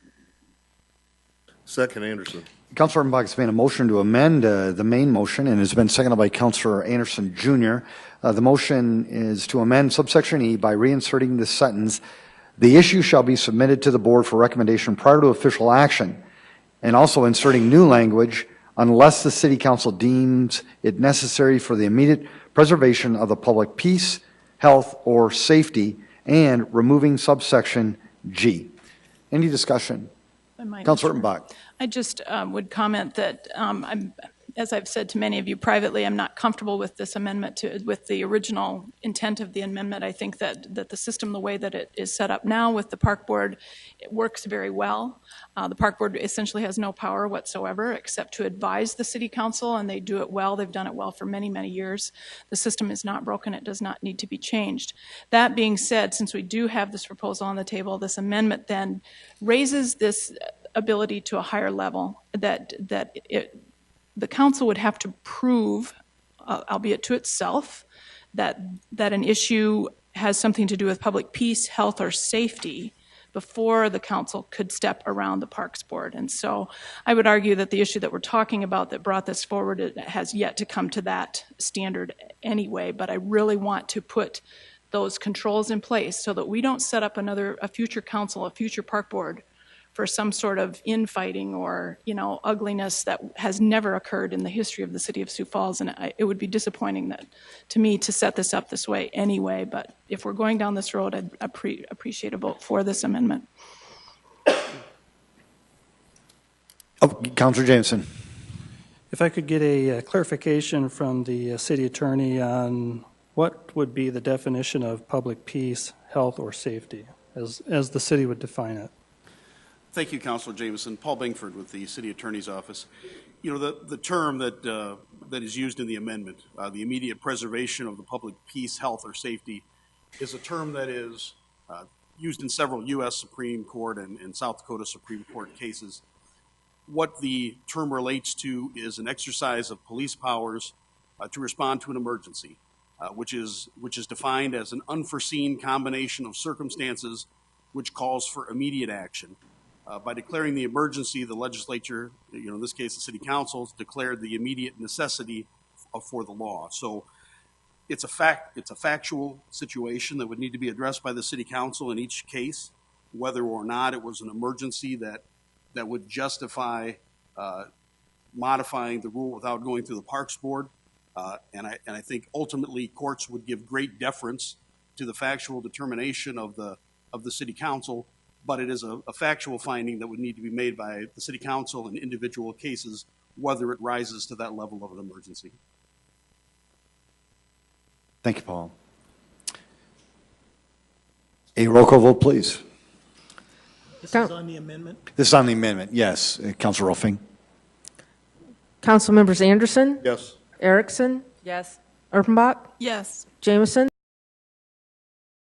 Second, Anderson. Councilor Urbanbach has made a motion to amend the main motion and has been seconded by Councilor Anderson Jr. The motion is to amend subsection E by reinserting the sentence, "The issue shall be submitted to the board for recommendation prior to official action," and also inserting new language, "unless the city council deems it necessary for the immediate preservation of the public peace, health, or safety," and removing subsection G. Any discussion? Councilor Urbanbach. I just would comment that as I've said to many of you privately, I'm not comfortable with this amendment with the original intent of the amendment. I think that the system, the way that it is set up now with the park board, it works very well. The park board essentially has no power whatsoever except to advise the city council, and they do it well. They've done it well for many, many years. The system is not broken. It does not need to be changed. That being said, since we do have this proposal on the table, this amendment then raises this ability to a higher level that the council would have to prove, albeit to itself, that an issue has something to do with public peace, health, or safety before the council could step around the Parks Board. And so I would argue that the issue that we're talking about that brought this forward, it has yet to come to that standard anyway, but I really want to put those controls in place so that we don't set up a future council, a future park board for some sort of infighting or, ugliness that has never occurred in the history of the city of Sioux Falls. And it would be disappointing to me to set this up this way anyway. But if we're going down this road, I'd appreciate a vote for this amendment. Councilor Jameson. If I could get a clarification from the city attorney on what would be the definition of public peace, health, or safety, as the city would define it. Thank you, Councilor Jameson. Paul Bingford with the City Attorney's Office. The term that is used in the amendment, the immediate preservation of the public peace, health, or safety, is a term that is used in several U.S. Supreme Court and South Dakota Supreme Court cases. What the term relates to is an exercise of police powers to respond to an emergency, which is defined as an unforeseen combination of circumstances which calls for immediate action. By declaring the emergency, the legislature, in this case the city council, has declared the immediate necessity for the law. So it's a factual situation that would need to be addressed by the city council in each case, whether or not it was an emergency that would justify modifying the rule without going through the Parks Board. And I think ultimately courts would give great deference to the factual determination of the city council. But it is a factual finding that would need to be made by the city council in individual cases, whether it rises to that level of an emergency. Thank you, Paul. A roll call vote, please. This is on the amendment? This is on the amendment, yes. Councilor Ruffing. Council members Anderson? Yes. Erickson? Yes. Erpenbach? Yes. Jameson?